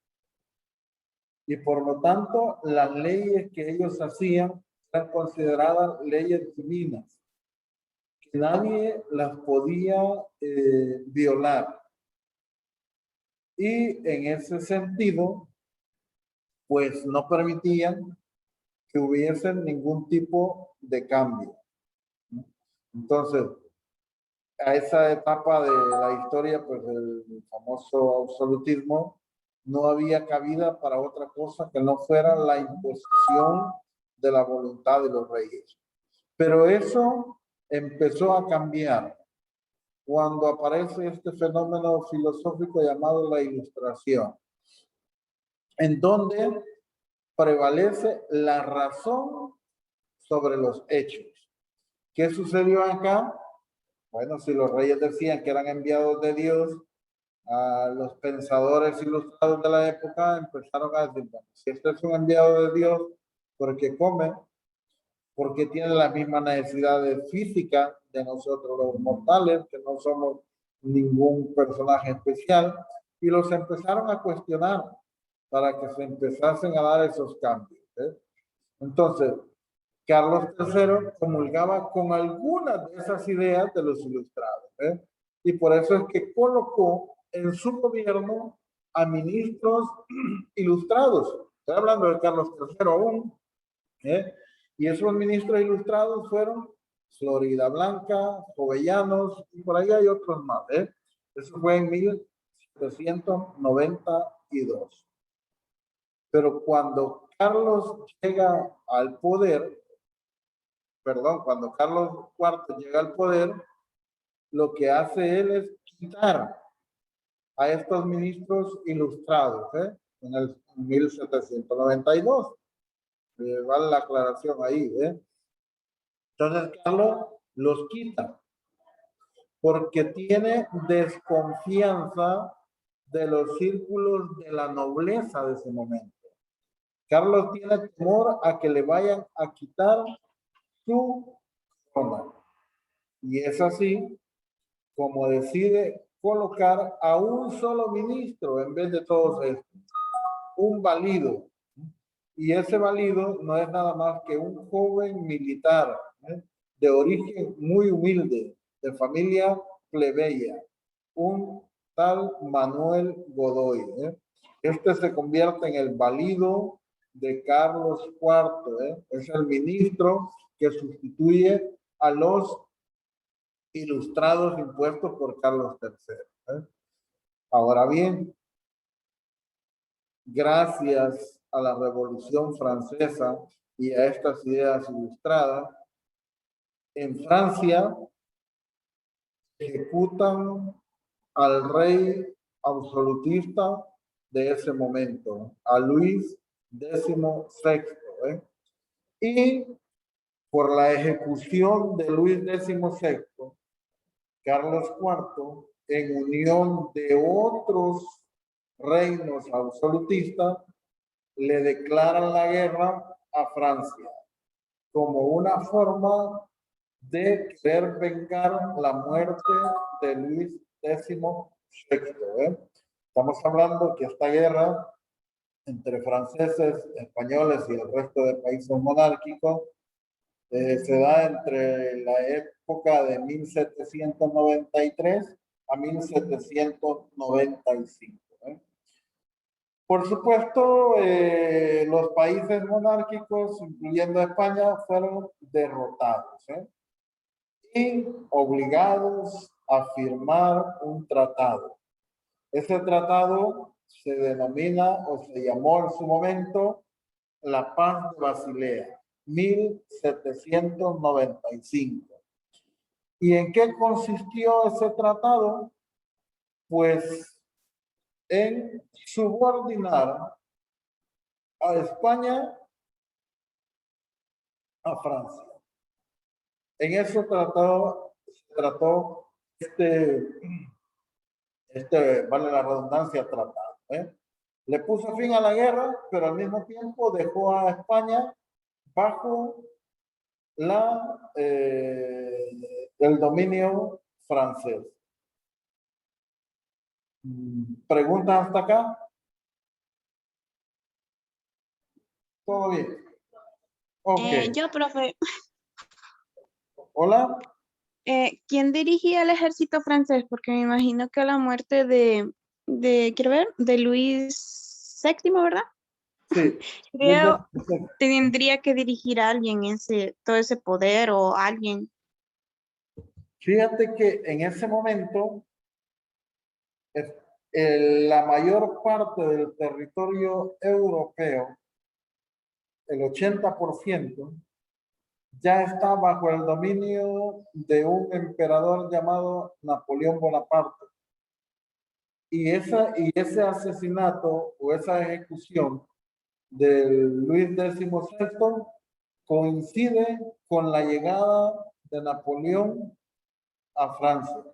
y por lo tanto las leyes que ellos hacían eran consideradas leyes divinas, que nadie las podía violar. Y en ese sentido, pues no permitían que hubiese ningún tipo de cambio. Entonces, a esa etapa de la historia, pues el famoso absolutismo, no había cabida para otra cosa que no fuera la imposición de la voluntad de los reyes. Pero eso empezó a cambiar cuando aparece este fenómeno filosófico llamado la Ilustración, en donde prevalece la razón sobre los hechos. ¿Qué sucedió acá? Bueno, si los reyes decían que eran enviados de Dios, a los pensadores ilustrados de la época empezaron a decir, bueno, si este es un enviado de Dios, porque come, porque tienen las mismas necesidades físicas de nosotros los mortales, que no somos ningún personaje especial, y los empezaron a cuestionar para que se empezasen a dar esos cambios. Entonces, Carlos III comulgaba con algunas de esas ideas de los ilustrados, y por eso es que colocó en su gobierno a ministros ilustrados. Estoy hablando de Carlos III aún, y esos ministros ilustrados fueron Florida Blanca, Jovellanos, y por ahí hay otros más. Eso fue en 1792. Pero cuando Carlos llega al poder, cuando Carlos IV llega al poder, lo que hace él es quitar a estos ministros ilustrados, en el 1792. Vale la aclaración ahí, Entonces Carlos los quita porque tiene desconfianza de los círculos de la nobleza de ese momento. Carlos tiene temor a que le vayan a quitar su corona. Y es así como decide colocar a un solo ministro en vez de todos estos, un valido. Y ese valido no es nada más que un joven militar, de origen muy humilde, de familia plebeya, un tal Manuel Godoy. Este se convierte en el valido de Carlos IV. Es el ministro que sustituye a los ilustrados impuestos por Carlos III. Ahora bien, gracias a la Revolución Francesa y a estas ideas ilustradas, en Francia ejecutan al rey absolutista de ese momento, a Luis XVI. Y por la ejecución de Luis XVI, Carlos IV, en unión de otros reinos absolutistas, le declaran la guerra a Francia como una forma de querer vengar la muerte de Luis XVI. Estamos hablando que esta guerra entre franceses, españoles y el resto de países monárquicos se da entre la época de 1793 a 1795. Por supuesto, los países monárquicos, incluyendo España, fueron derrotados y obligados a firmar un tratado. Ese tratado se denomina o se llamó en su momento la Paz de Basilea, 1795. ¿Y en qué consistió ese tratado? Pues en subordinar a España a Francia. En eso trató vale la redundancia, tratado. Le puso fin a la guerra, pero al mismo tiempo dejó a España bajo el dominio francés. ¿Preguntas hasta acá? ¿Todo bien? Ok. Yo, profe, Hola. ¿quién dirigía el ejército francés? Porque me imagino que a la muerte quiero ver, de Luis VII, ¿verdad? Sí. Creo tendría que dirigir a alguien todo ese poder o alguien. Fíjate que en ese momento la mayor parte del territorio europeo, el 80%, ya está bajo el dominio de un emperador llamado Napoleón Bonaparte. Y ese asesinato o esa ejecución de Luis XVI coincide con la llegada de Napoleón a Francia.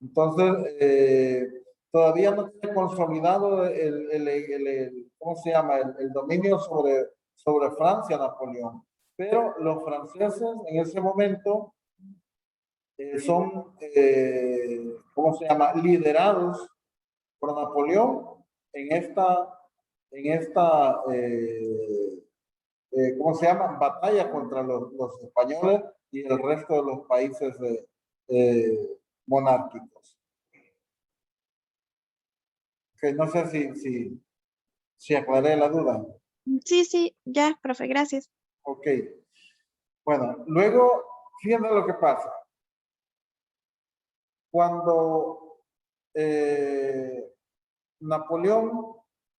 Entonces, todavía no se ha consolidado ¿cómo se llama? El dominio sobre Francia, Napoleón. Pero los franceses en ese momento son, ¿cómo se llama? Liderados por Napoleón en esta ¿cómo se llama? Batalla contra los españoles y el resto de los países monárquicos. Que no sé si aclaré la duda. Sí, sí, ya, profe, gracias. Ok. Bueno, luego, fíjense lo que pasa. Cuando Napoleón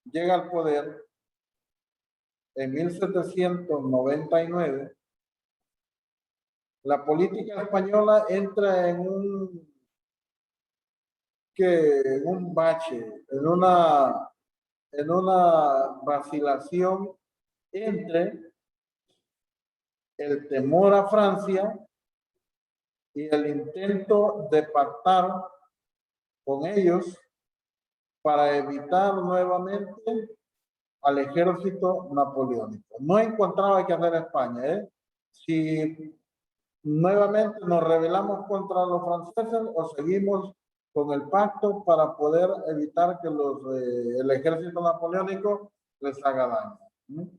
llega al poder en 1799, la política española entra en un bache, en una vacilación entre el temor a Francia y el intento de pactar con ellos para evitar nuevamente al ejército napoleónico. No encontraba qué hacer España, ¿eh? Si nuevamente nos rebelamos contra los franceses o seguimos con el pacto para poder evitar que el ejército napoleónico les haga daño.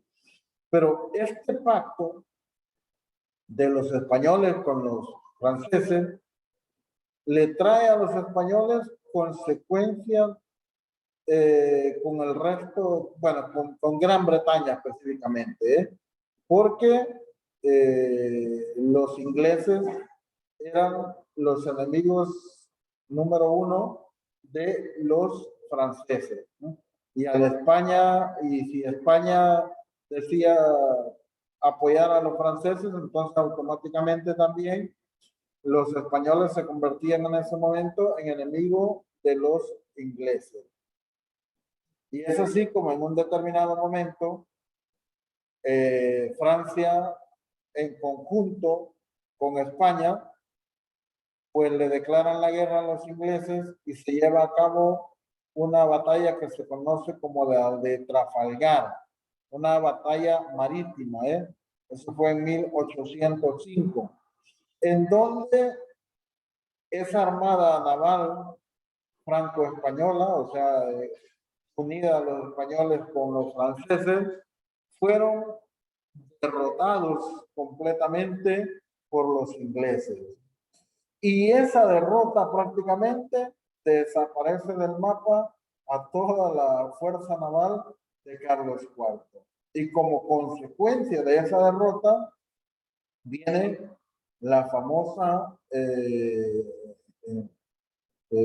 Pero este pacto de los españoles con los franceses le trae a los españoles consecuencias con el resto, bueno, con Gran Bretaña específicamente, ¿eh? Porque los ingleses eran los enemigos número uno de los franceses, ¿no? Y a España, y si España decía apoyar a los franceses, entonces automáticamente también los españoles se convertían en ese momento en enemigos de los ingleses. Y es así como en un determinado momento Francia en conjunto con España pues le declaran la guerra a los ingleses y se lleva a cabo una batalla que se conoce como la de Trafalgar, una batalla marítima, Eso fue en 1805, en donde esa armada naval franco-española, o sea, unida a los españoles con los franceses, fueron derrotados completamente por los ingleses. Y esa derrota prácticamente desaparece del mapa a toda la fuerza naval de Carlos IV. Y como consecuencia de esa derrota viene la famosa,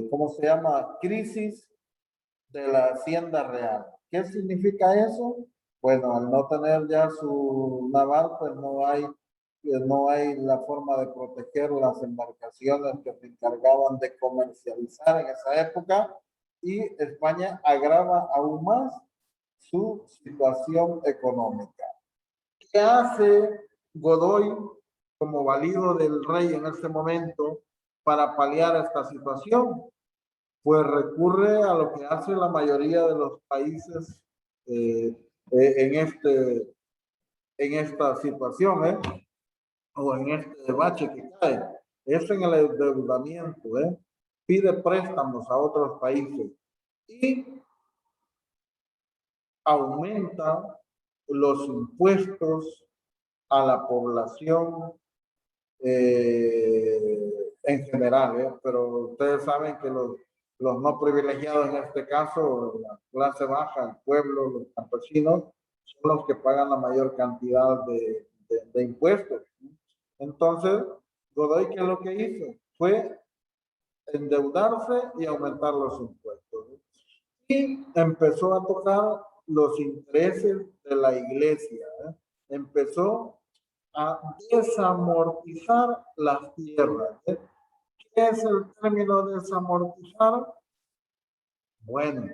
¿cómo se llama? Crisis de la Hacienda Real. ¿Qué significa eso? Bueno, al no tener ya su naval, pues no hay la forma de proteger las embarcaciones que se encargaban de comercializar en esa época, y España agrava aún más su situación económica. ¿Qué hace Godoy como valido del rey en este momento para paliar esta situación? Pues recurre a lo que hace la mayoría de los países en esta situación, o en este bache que cae, es en el endeudamiento, pide préstamos a otros países y aumenta los impuestos a la población en general, pero ustedes saben que los no privilegiados en este caso, la clase baja, el pueblo, los campesinos, son los que pagan la mayor cantidad de impuestos. Entonces, Godoy, ¿qué es lo que hizo? Fue endeudarse y aumentar los impuestos. Y empezó a tocar los intereses de la iglesia. Empezó a desamortizar las tierras. ¿Qué es el término desamortizar? Bueno,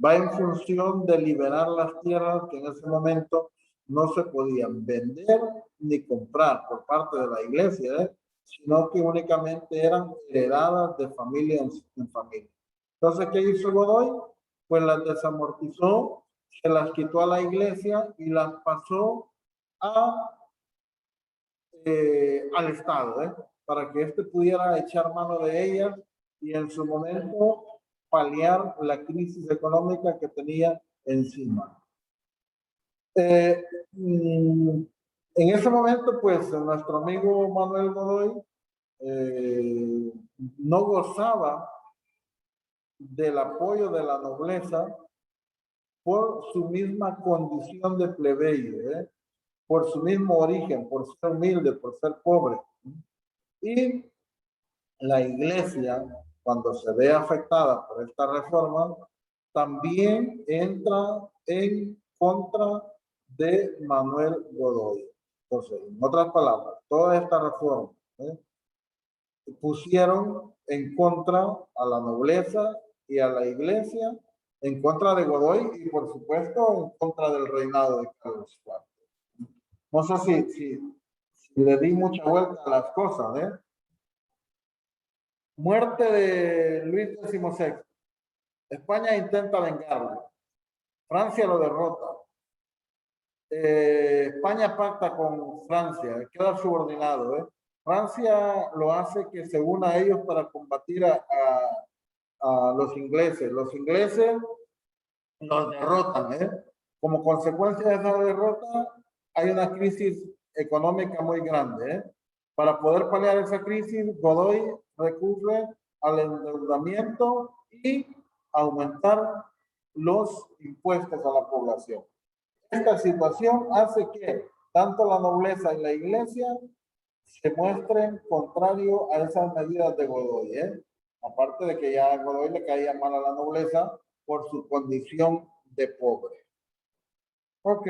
va en función de liberar las tierras que en ese momento no se podían vender ni comprar por parte de la iglesia, sino que únicamente eran heredadas de familia en familia. Entonces, ¿qué hizo Godoy? Pues las desamortizó, se las quitó a la iglesia y las pasó al Estado, para que éste pudiera echar mano de ellas y en su momento paliar la crisis económica que tenía encima. En ese momento, pues, nuestro amigo Manuel Godoy no gozaba del apoyo de la nobleza por su misma condición de plebeyo, por su mismo origen, por ser humilde, por ser pobre. Y la iglesia, cuando se ve afectada por esta reforma, también entra en contra de Manuel Godoy. Entonces, en otras palabras, toda esta reforma pusieron en contra a la nobleza y a la iglesia, en contra de Godoy y por supuesto en contra del reinado de Carlos IV. No sé si le di mucha vuelta a las cosas, Muerte de Luis XVI. España intenta vengarlo. Francia lo derrota. España pacta con Francia, queda subordinado. Francia lo hace que se una a ellos para combatir a los ingleses. Los ingleses los derrotan. Como consecuencia de esa derrota, hay una crisis económica muy grande. Para poder paliar esa crisis, Godoy recurre al endeudamiento y aumentar los impuestos a la población. Esta situación hace que tanto la nobleza y la iglesia se muestren contrarios a esas medidas de Godoy. Aparte de que ya a Godoy le caía mal a la nobleza por su condición de pobre. Ok.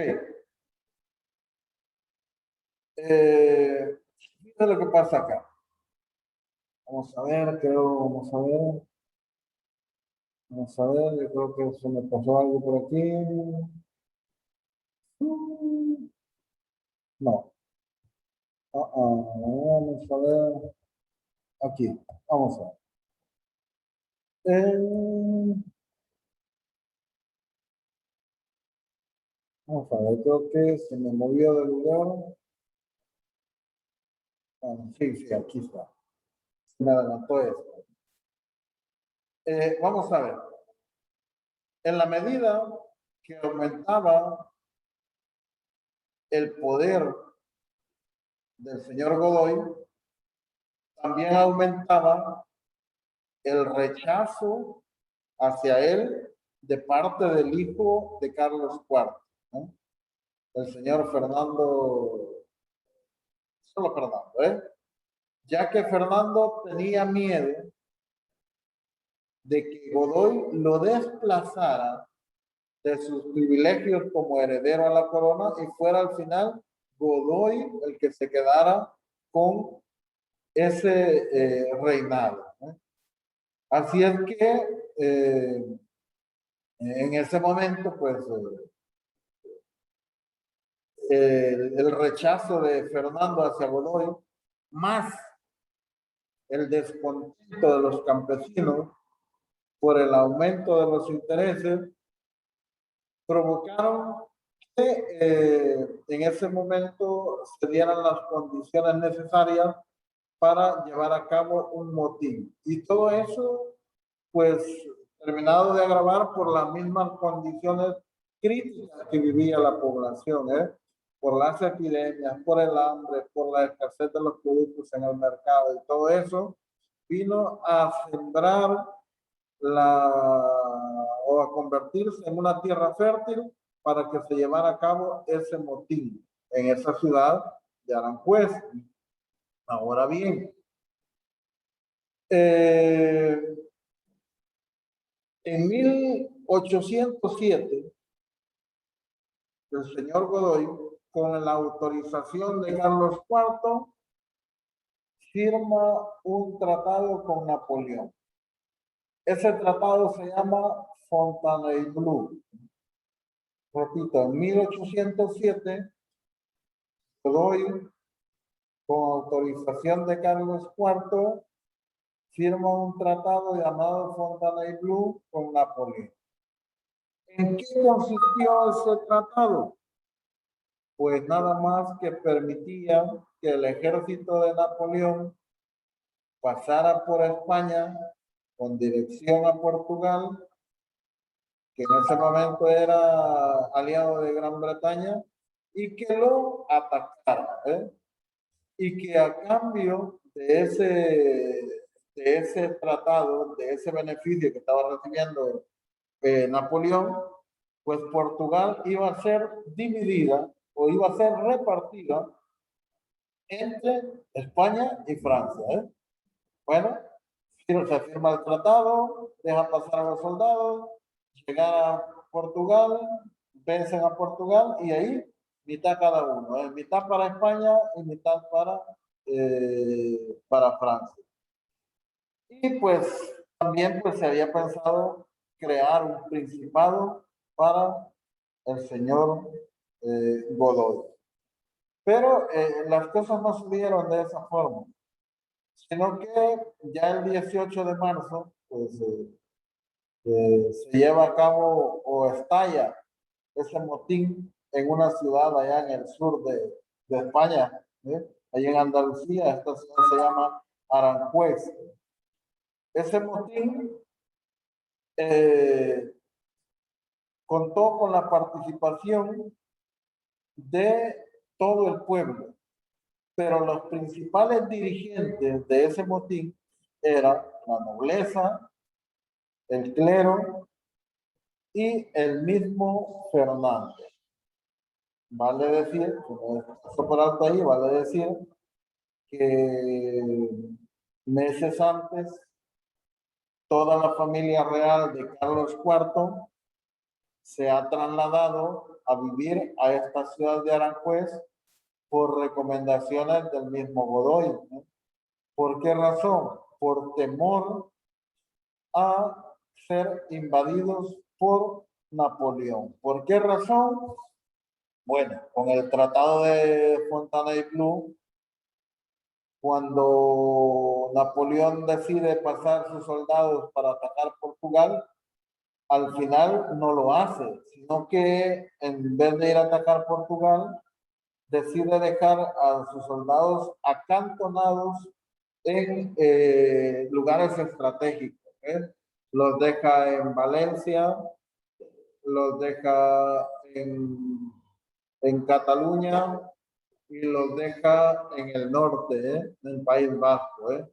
Mira lo que pasa acá. Vamos a ver, vamos a ver. Vamos a ver, yo creo que se me pasó algo por aquí. No. Vamos a ver. Aquí, vamos a ver. Vamos a ver, creo que se me movió del lugar. Sí, aquí está. Se me adelantó esto. Vamos a ver. En la medida que aumentaba el poder del señor Godoy, también aumentaba el rechazo hacia él de parte del hijo de Carlos IV, el señor Fernando, solo Fernando, ya que Fernando tenía miedo de que Godoy lo desplazara de sus privilegios como heredero a la corona y fuera al final Godoy el que se quedara con ese reinado. Así es que en ese momento, pues, el rechazo de Fernando hacia Godoy, más el descontento de los campesinos por el aumento de los intereses, provocaron que en ese momento se dieran las condiciones necesarias para llevar a cabo un motín. Y todo eso, pues, terminado de agravar por las mismas condiciones críticas que vivía la población, por las epidemias, por el hambre, por la escasez de los productos en el mercado y todo eso, vino a sembrar o a convertirse en una tierra fértil para que se llevara a cabo ese motín en esa ciudad de Aranjuez. Ahora bien, en 1807, el señor Godoy, con la autorización de Carlos IV, firma un tratado con Napoleón. Ese tratado se llama Fontainebleau. Repito, en 1807, Godoy, con autorización de Carlos IV, firma un tratado llamado Fontainebleau con Napoleón. ¿En qué consistió ese tratado? pues nada más que permitía que el ejército de Napoleón pasara por España con dirección a Portugal, que en ese momento era aliado de Gran Bretaña, y que lo atacara, ¿eh? Y que a cambio de ese tratado, de ese beneficio que estaba recibiendo Napoleón, pues Portugal iba a ser dividida o iba a ser repartida entre España y Francia, ¿eh? Bueno, se firma el tratado, deja pasar a los soldados, llegar a Portugal, vencen a Portugal y ahí mitad cada uno, ¿eh? Mitad para España y mitad para Francia. Y pues también pues se había pensado crear un principado para el señor Godoy. Pero las cosas no se dieron de esa forma, sino que ya el 18 de marzo pues, se lleva a cabo o estalla ese motín en una ciudad allá en el sur de España, ¿eh? Allá en Andalucía. Esta ciudad se llama Aranjuez. Ese motín contó con la participación de todo el pueblo, pero los principales dirigentes de ese motín eran la nobleza, el clero y el mismo Fernández. Vale decir, por alto ahí, vale decir que meses antes toda la familia real de Carlos IV se ha trasladado a vivir a esta ciudad de Aranjuez por recomendaciones del mismo Godoy, ¿no? ¿Por qué razón? Por temor a ser invadidos por Napoleón. ¿Por qué razón? Bueno, con el Tratado de Fontainebleau, cuando Napoleón decide pasar sus soldados para atacar Portugal, al final no lo hace, sino que en vez de ir a atacar Portugal, decide dejar a sus soldados acantonados en lugares estratégicos, ¿eh? Los deja en Valencia, los deja en Cataluña y los deja en el norte, ¿eh? En el País Vasco, ¿eh?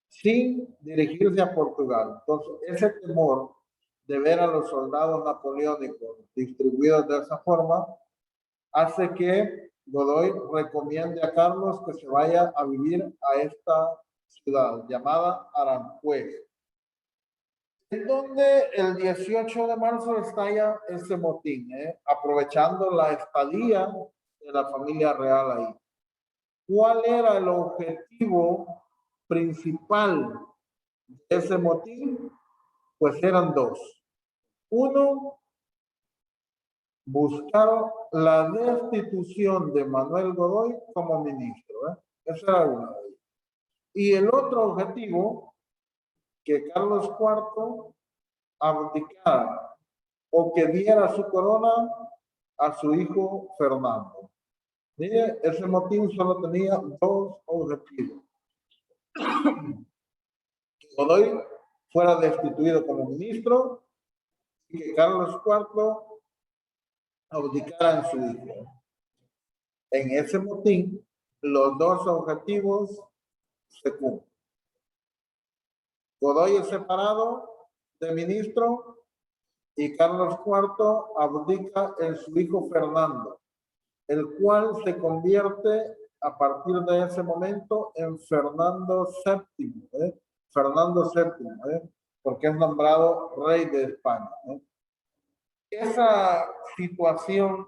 Sin dirigirse a Portugal. Entonces, ese temor de ver a los soldados napoleónicos distribuidos de esa forma hace que Godoy recomiende a Carlos que se vaya a vivir a esta ciudad llamada Aranjuez, en donde el 18 de marzo estalla ese motín, aprovechando la estadía de la familia real ahí. ¿Cuál era el objetivo principal de ese motín? Pues eran dos. Uno, buscar la destitución de Manuel Godoy como ministro, ¿eh? Esa era una de ellas. Y el otro objetivo, que Carlos IV abdicara o que diera su corona a su hijo Fernando. Mire, ese motín solo tenía dos objetivos. Que Godoy fuera destituido como ministro y que Carlos IV abdicara en su hijo. En ese motín, los dos objetivos se cumplen. Godoy es separado de ministro y Carlos IV abdica en su hijo Fernando, el cual se convierte a partir de ese momento en Fernando VII, Fernando VII, porque es nombrado rey de España. Esa situación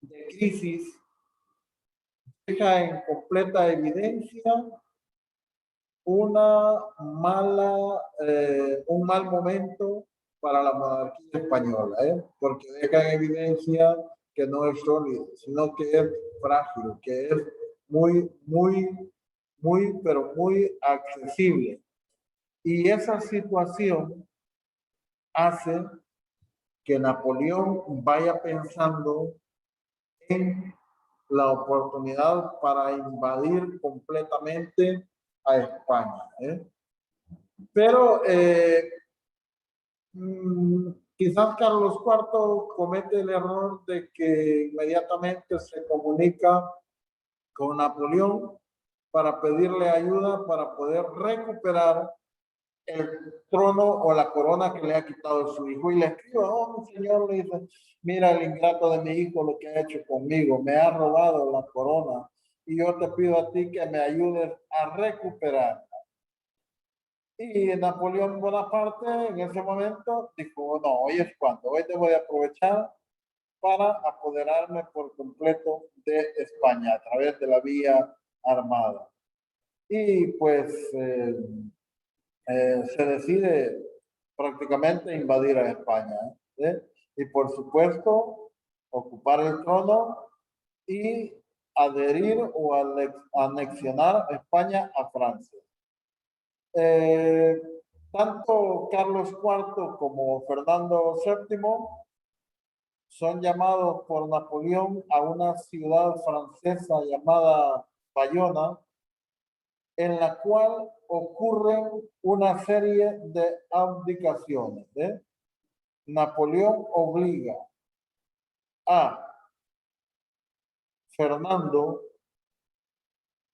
de crisis deja en completa evidencia un mal momento para la monarquía española, porque deja en evidencia que no es sólido, sino que es frágil, que es pero muy accesible. Y esa situación hace que Napoleón vaya pensando en la oportunidad para invadir completamente a España. Pero quizás Carlos IV comete el error de que inmediatamente se comunica con Napoleón para pedirle ayuda para poder recuperar el trono o la corona que le ha quitado su hijo, y le escribe: oh, mi señor, le dice, mira el ingrato de mi hijo lo que ha hecho conmigo, me ha robado la corona y yo te pido a ti que me ayudes a recuperar. Y Napoleón Bonaparte en ese momento dijo: no, hoy es cuando, hoy te voy a aprovechar para apoderarme por completo de España a través de la vía armada. Y pues se decide prácticamente invadir a España, y por supuesto ocupar el trono y adherir o anexionar España a Francia. Tanto Carlos IV como Fernando VII son llamados por Napoleón a una ciudad francesa llamada Bayona, en la cual ocurren una serie de abdicaciones. Napoleón obliga a Fernando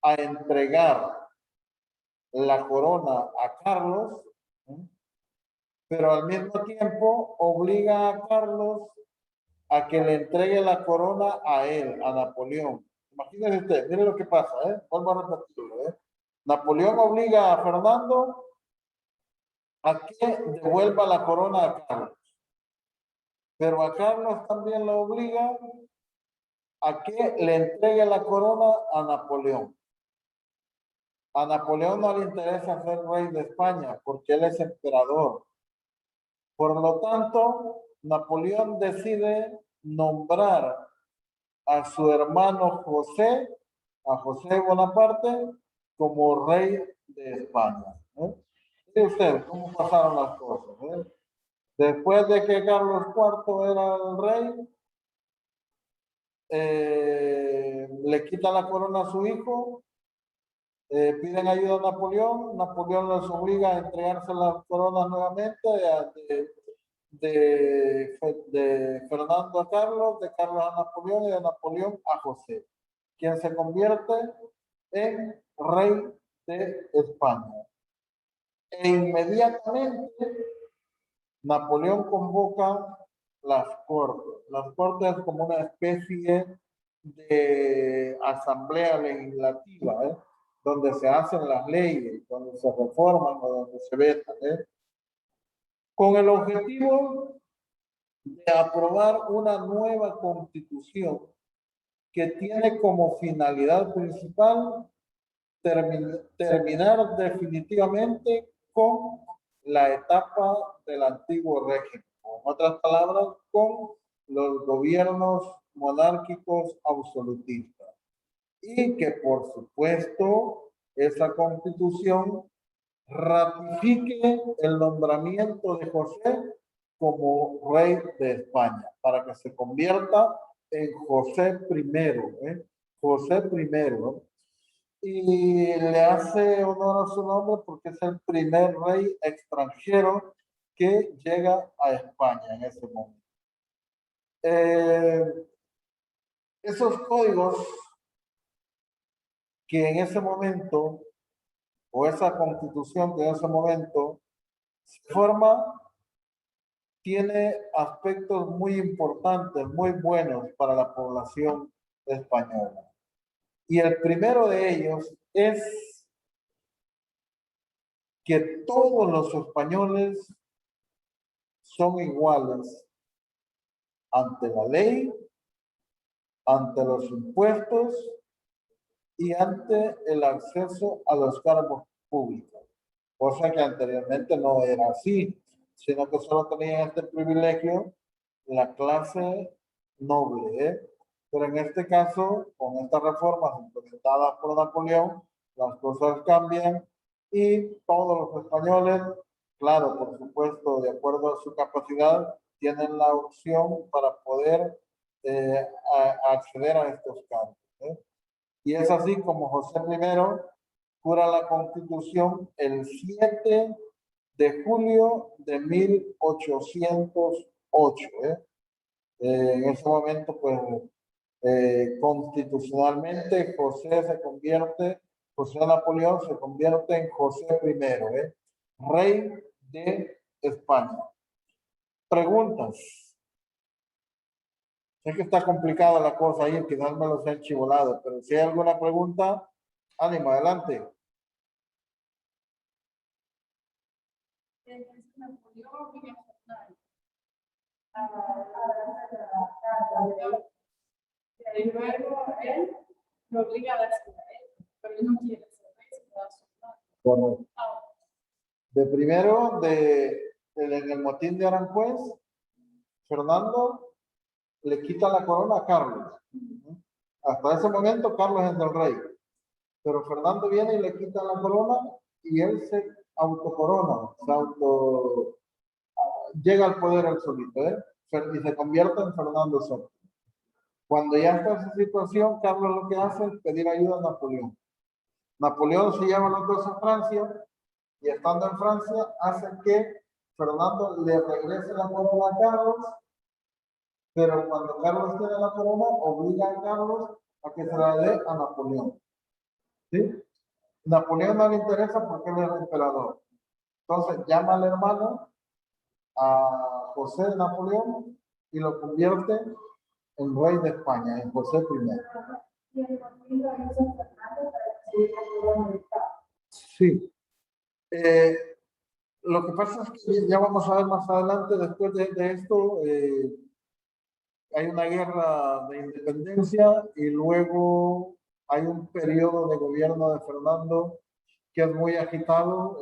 a entregar la corona a Carlos, pero al mismo tiempo obliga a Carlos a que le entregue la corona a él, a Napoleón. Imagínense usted, mire lo que pasa, vuelvo a repetirlo. Napoleón obliga a Fernando a que devuelva la corona a Carlos, pero a Carlos también lo obliga a que le entregue la corona a Napoleón. A Napoleón no le interesa ser rey de España porque él es emperador. Por lo tanto, Napoleón decide nombrar a su hermano José, a José Bonaparte, como rey de España. ¿Sí usted cómo pasaron las cosas? Después de que Carlos IV era el rey, le quita la corona a su hijo, piden ayuda a Napoleón, Napoleón les obliga a entregarse las coronas nuevamente de Fernando a Carlos, de Carlos a Napoleón y de Napoleón a José, quien se convierte en rey de España. E inmediatamente Napoleón convoca las cortes. Las cortes es como una especie de asamblea legislativa, donde se hacen las leyes, donde se reforman o donde se vetan, con el objetivo de aprobar una nueva constitución que tiene como finalidad principal terminar definitivamente con la etapa del antiguo régimen. En otras palabras, con los gobiernos monárquicos absolutistas. Y que, por supuesto, esa constitución ratifique el nombramiento de José como rey de España, para que se convierta en José I, José I, y le hace honor a su nombre porque es el primer rey extranjero que llega a España en ese momento. Esos códigos que en ese momento, o esa constitución que en ese momento se forma, tiene aspectos muy importantes, muy buenos para la población española. Y el primero de ellos es que todos los españoles son iguales ante la ley, ante los impuestos y ante el acceso a los cargos públicos. Cosa que anteriormente no era así, sino que solo tenían este privilegio la clase noble. Pero en este caso, con estas reformas implementadas por Napoleón, las cosas cambian y todos los españoles, claro, por supuesto, de acuerdo a su capacidad, tienen la opción para poder a acceder a estos cargos. Y es así como José I jura la Constitución el 7 de julio de 1808. En ese momento, pues, constitucionalmente, José Napoleón se convierte en José I, rey de España. Preguntas. Sé que está complicada la cosa ahí, quizás me los he enchivolado, pero si hay alguna pregunta, ánimo, adelante. Y luego él lo obliga a darse a él, pero él no quiere ser rey, se da su mano. Bueno, de primero, en el motín de Aranjuez, Fernando le quita la corona a Carlos. Hasta ese momento Carlos es el rey, pero Fernando viene y le quita la corona y él se autocorona, llega al poder él solito, y se convierte en Fernando VII. Cuando ya está esa situación, Carlos lo que hace es pedir ayuda a Napoleón. Napoleón se lleva los dos a Francia y estando en Francia hace que Fernando le regrese la corona a Carlos, pero cuando Carlos tiene la corona, obliga a Carlos a que se la dé a Napoleón. ¿Sí? Napoleón no le interesa porque él es el emperador. Entonces llama al hermano, a José Napoleón, y lo convierte en rey de España, en José I. Sí. Lo que pasa es que ya vamos a ver más adelante, después de esto, hay una guerra de independencia y luego hay un periodo de gobierno de Fernando que es muy agitado.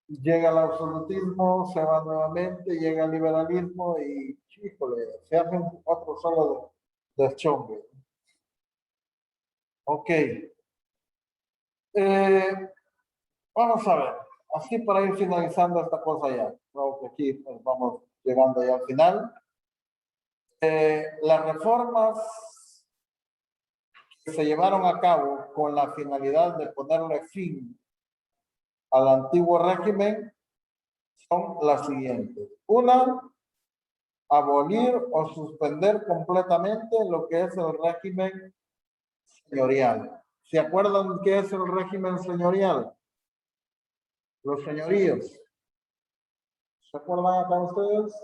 Llega el absolutismo, se va nuevamente, llega el liberalismo y, híjole, se hace otro solo de chongue. Ok. Vamos a ver, así para ir finalizando esta cosa ya. Creo que aquí pues, vamos llegando ya al final. Las reformas que se llevaron a cabo con la finalidad de ponerle fin al antiguo régimen son las siguientes. Una, abolir o suspender completamente lo que es el régimen señorial. ¿Se acuerdan qué es el régimen señorial? Los señoríos. ¿Se acuerdan acá ustedes?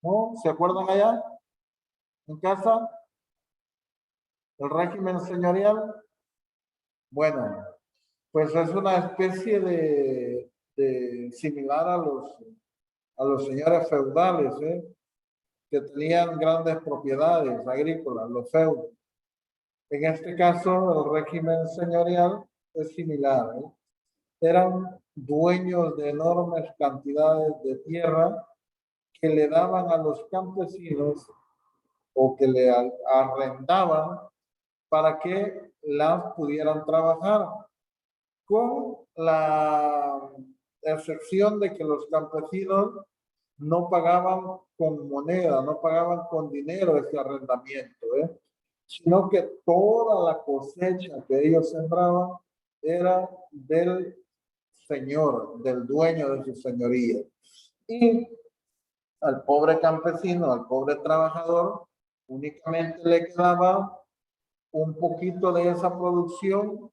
¿No? ¿Se acuerdan allá? ¿En casa? ¿El régimen señorial? Bueno, pues es una especie de similar a los señores feudales, que tenían grandes propiedades agrícolas, los feudos. En este caso, el régimen señorial es similar. Eran dueños de enormes cantidades de tierra que le daban a los campesinos o que le arrendaban para que las pudieran trabajar, con la excepción de que los campesinos no pagaban con moneda, no pagaban con dinero ese arrendamiento, sino que toda la cosecha que ellos sembraban era del señor, del dueño de su señoría. Y al pobre campesino, al pobre trabajador, únicamente le quedaba un poquito de esa producción,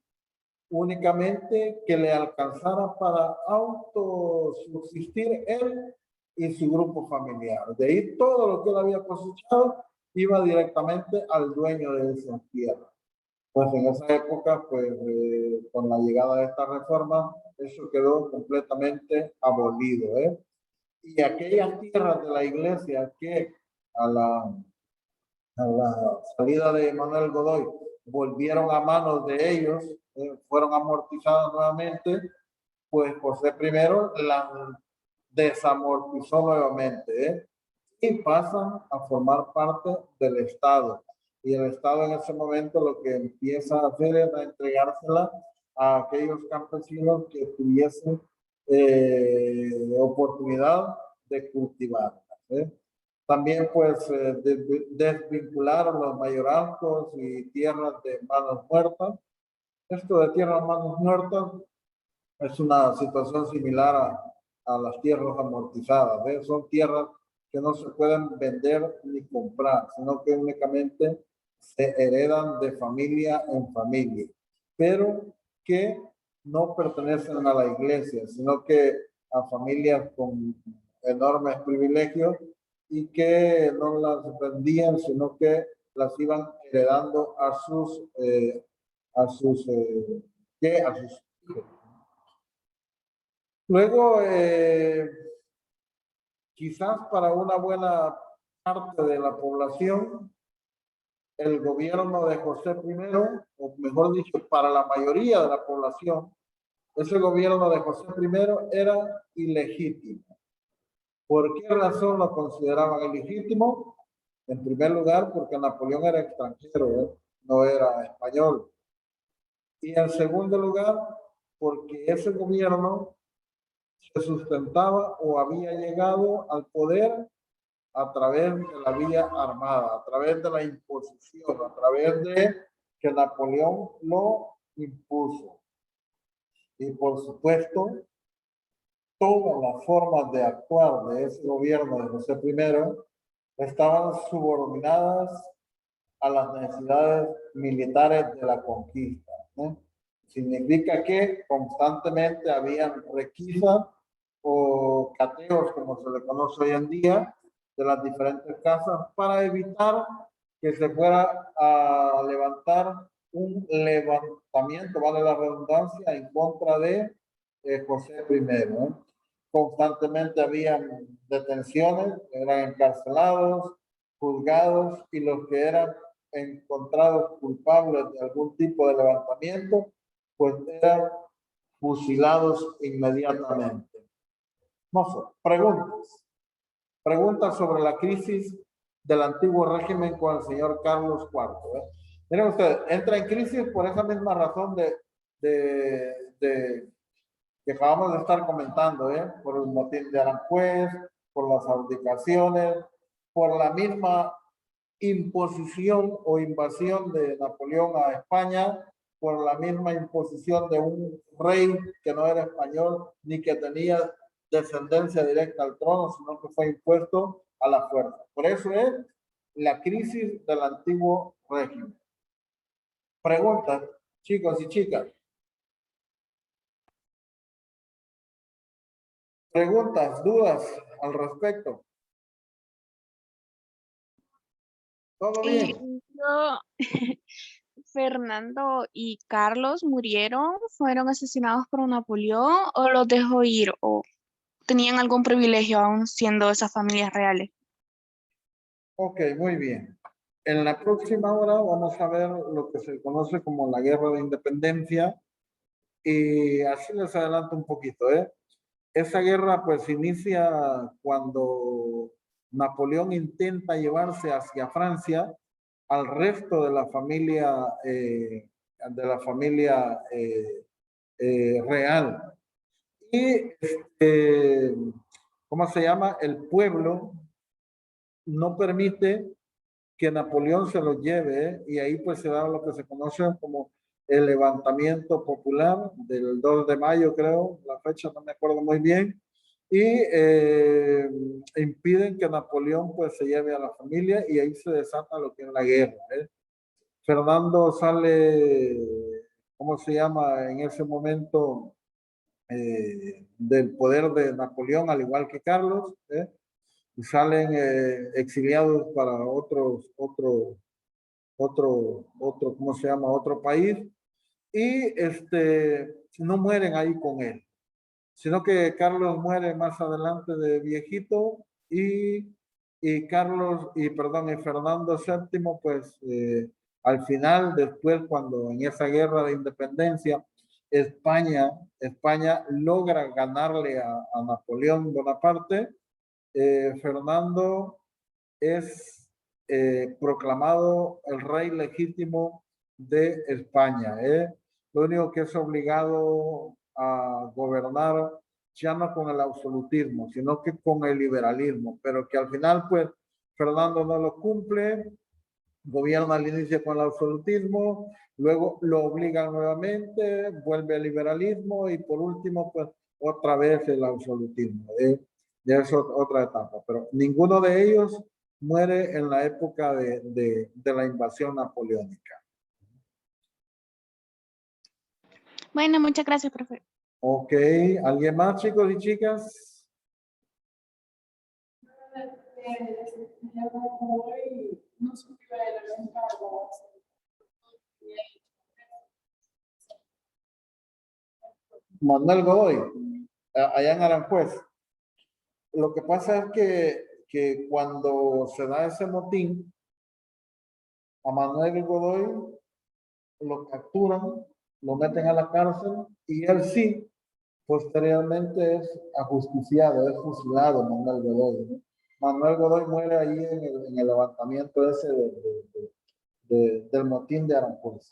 únicamente que le alcanzara para autosubsistir él y su grupo familiar. De ahí todo lo que él había cosechado iba directamente al dueño de esa tierra. Pues en esa época, pues con la llegada de esta reforma, eso quedó completamente abolido. Y aquellas tierras de la iglesia que a la salida de Manuel Godoy volvieron a manos de ellos, fueron amortizadas nuevamente, pues José I la desamortizó nuevamente, y pasan a formar parte del Estado. Y el Estado en ese momento lo que empieza a hacer es a entregársela a aquellos campesinos que tuviesen oportunidad de cultivarla. También pues desvincularon los mayorazgos y tierras de manos muertas. Esto de tierras de manos muertas es una situación similar a las tierras amortizadas, ¿eh? Son tierras que no se pueden vender ni comprar, sino que únicamente se heredan de familia en familia, pero que no pertenecen a la iglesia, sino que a familias con enormes privilegios y que no las vendían, sino que las iban heredando a sus hijos. Luego, quizás para una buena parte de la población, el gobierno de José I, o mejor dicho, para la mayoría de la población, ese gobierno de José I era ilegítimo. ¿Por qué razón lo consideraban ilegítimo? En primer lugar, porque Napoleón era extranjero, no era español. Y en segundo lugar, porque ese gobierno se sustentaba o había llegado al poder a través de la vía armada, a través de la imposición, a través de que Napoleón lo impuso. Y por supuesto, todas las formas de actuar de ese gobierno de José I estaban subordinadas a las necesidades militares de la conquista, ¿no? Significa que constantemente habían requisas o cateos, como se le conoce hoy en día, de las diferentes casas para evitar que se fuera a levantar un levantamiento, vale la redundancia, en contra de José I, ¿no? Constantemente habían detenciones, eran encarcelados, juzgados, y los que eran encontrados culpables de algún tipo de levantamiento, pues eran fusilados inmediatamente. No sé, preguntas. Preguntas sobre la crisis del antiguo régimen con el señor Carlos IV. Miren ustedes, entra en crisis por esa misma razón que acabamos de estar comentando, por el motín de Aranjuez, por las abdicaciones, por la misma imposición o invasión de Napoleón a España, por la misma imposición de un rey que no era español ni que tenía descendencia directa al trono, sino que fue impuesto a la fuerza. Por eso es la crisis del antiguo régimen. Preguntas, chicos y chicas. Preguntas, dudas al respecto. ¿Todo bien? Fernando y Carlos murieron, fueron asesinados por Napoleón o los dejó ir o tenían algún privilegio aún siendo esas familias reales. Ok, muy bien. En la próxima hora vamos a ver lo que se conoce como la Guerra de Independencia y así les adelanto un poquito, Esa guerra pues inicia cuando Napoleón intenta llevarse hacia Francia al resto de la familia real. Y, ¿cómo se llama? El pueblo no permite que Napoleón se los lleve, y ahí pues se da lo que se conoce como el levantamiento popular del 2 de mayo, creo, la fecha no me acuerdo muy bien, y impiden que Napoleón pues se lleve a la familia, y ahí se desata lo que es la guerra. Fernando sale, ¿cómo se llama? En ese momento del poder de Napoleón, al igual que Carlos, y salen exiliados para ¿cómo se llama? Otro país, y no mueren ahí con él, sino que Carlos muere más adelante de viejito, y Fernando VII, pues al final, después, cuando en esa guerra de independencia, España logra ganarle a Napoleón Bonaparte, Fernando es proclamado el rey legítimo de España. Lo único que es obligado a gobernar ya no con el absolutismo, sino que con el liberalismo, pero que al final pues Fernando no lo cumple, gobierna al inicio con el absolutismo, luego lo obligan nuevamente, vuelve al liberalismo y por último, pues otra vez el absolutismo. Ya es otra etapa, pero ninguno de ellos muere en la época de la invasión napoleónica. Bueno, muchas gracias, profe. Ok, ¿alguien más, chicos y chicas? No supe el encargo. Manuel Godoy, allá en Aranjuez. Lo que pasa es que cuando se da ese motín, a Manuel Godoy lo capturan, lo meten a la cárcel y él sí, posteriormente es ajusticiado, es fusilado Manuel Godoy, ¿no? Manuel Godoy muere ahí en el levantamiento ese del motín de Aranjuez.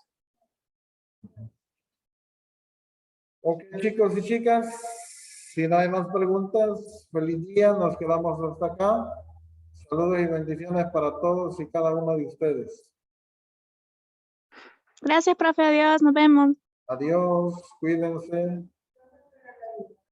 Ok, chicos y chicas, si no hay más preguntas, feliz día, nos quedamos hasta acá. Saludos y bendiciones para todos y cada uno de ustedes. Gracias, profe. Adiós. Nos vemos. Adiós, cuídense.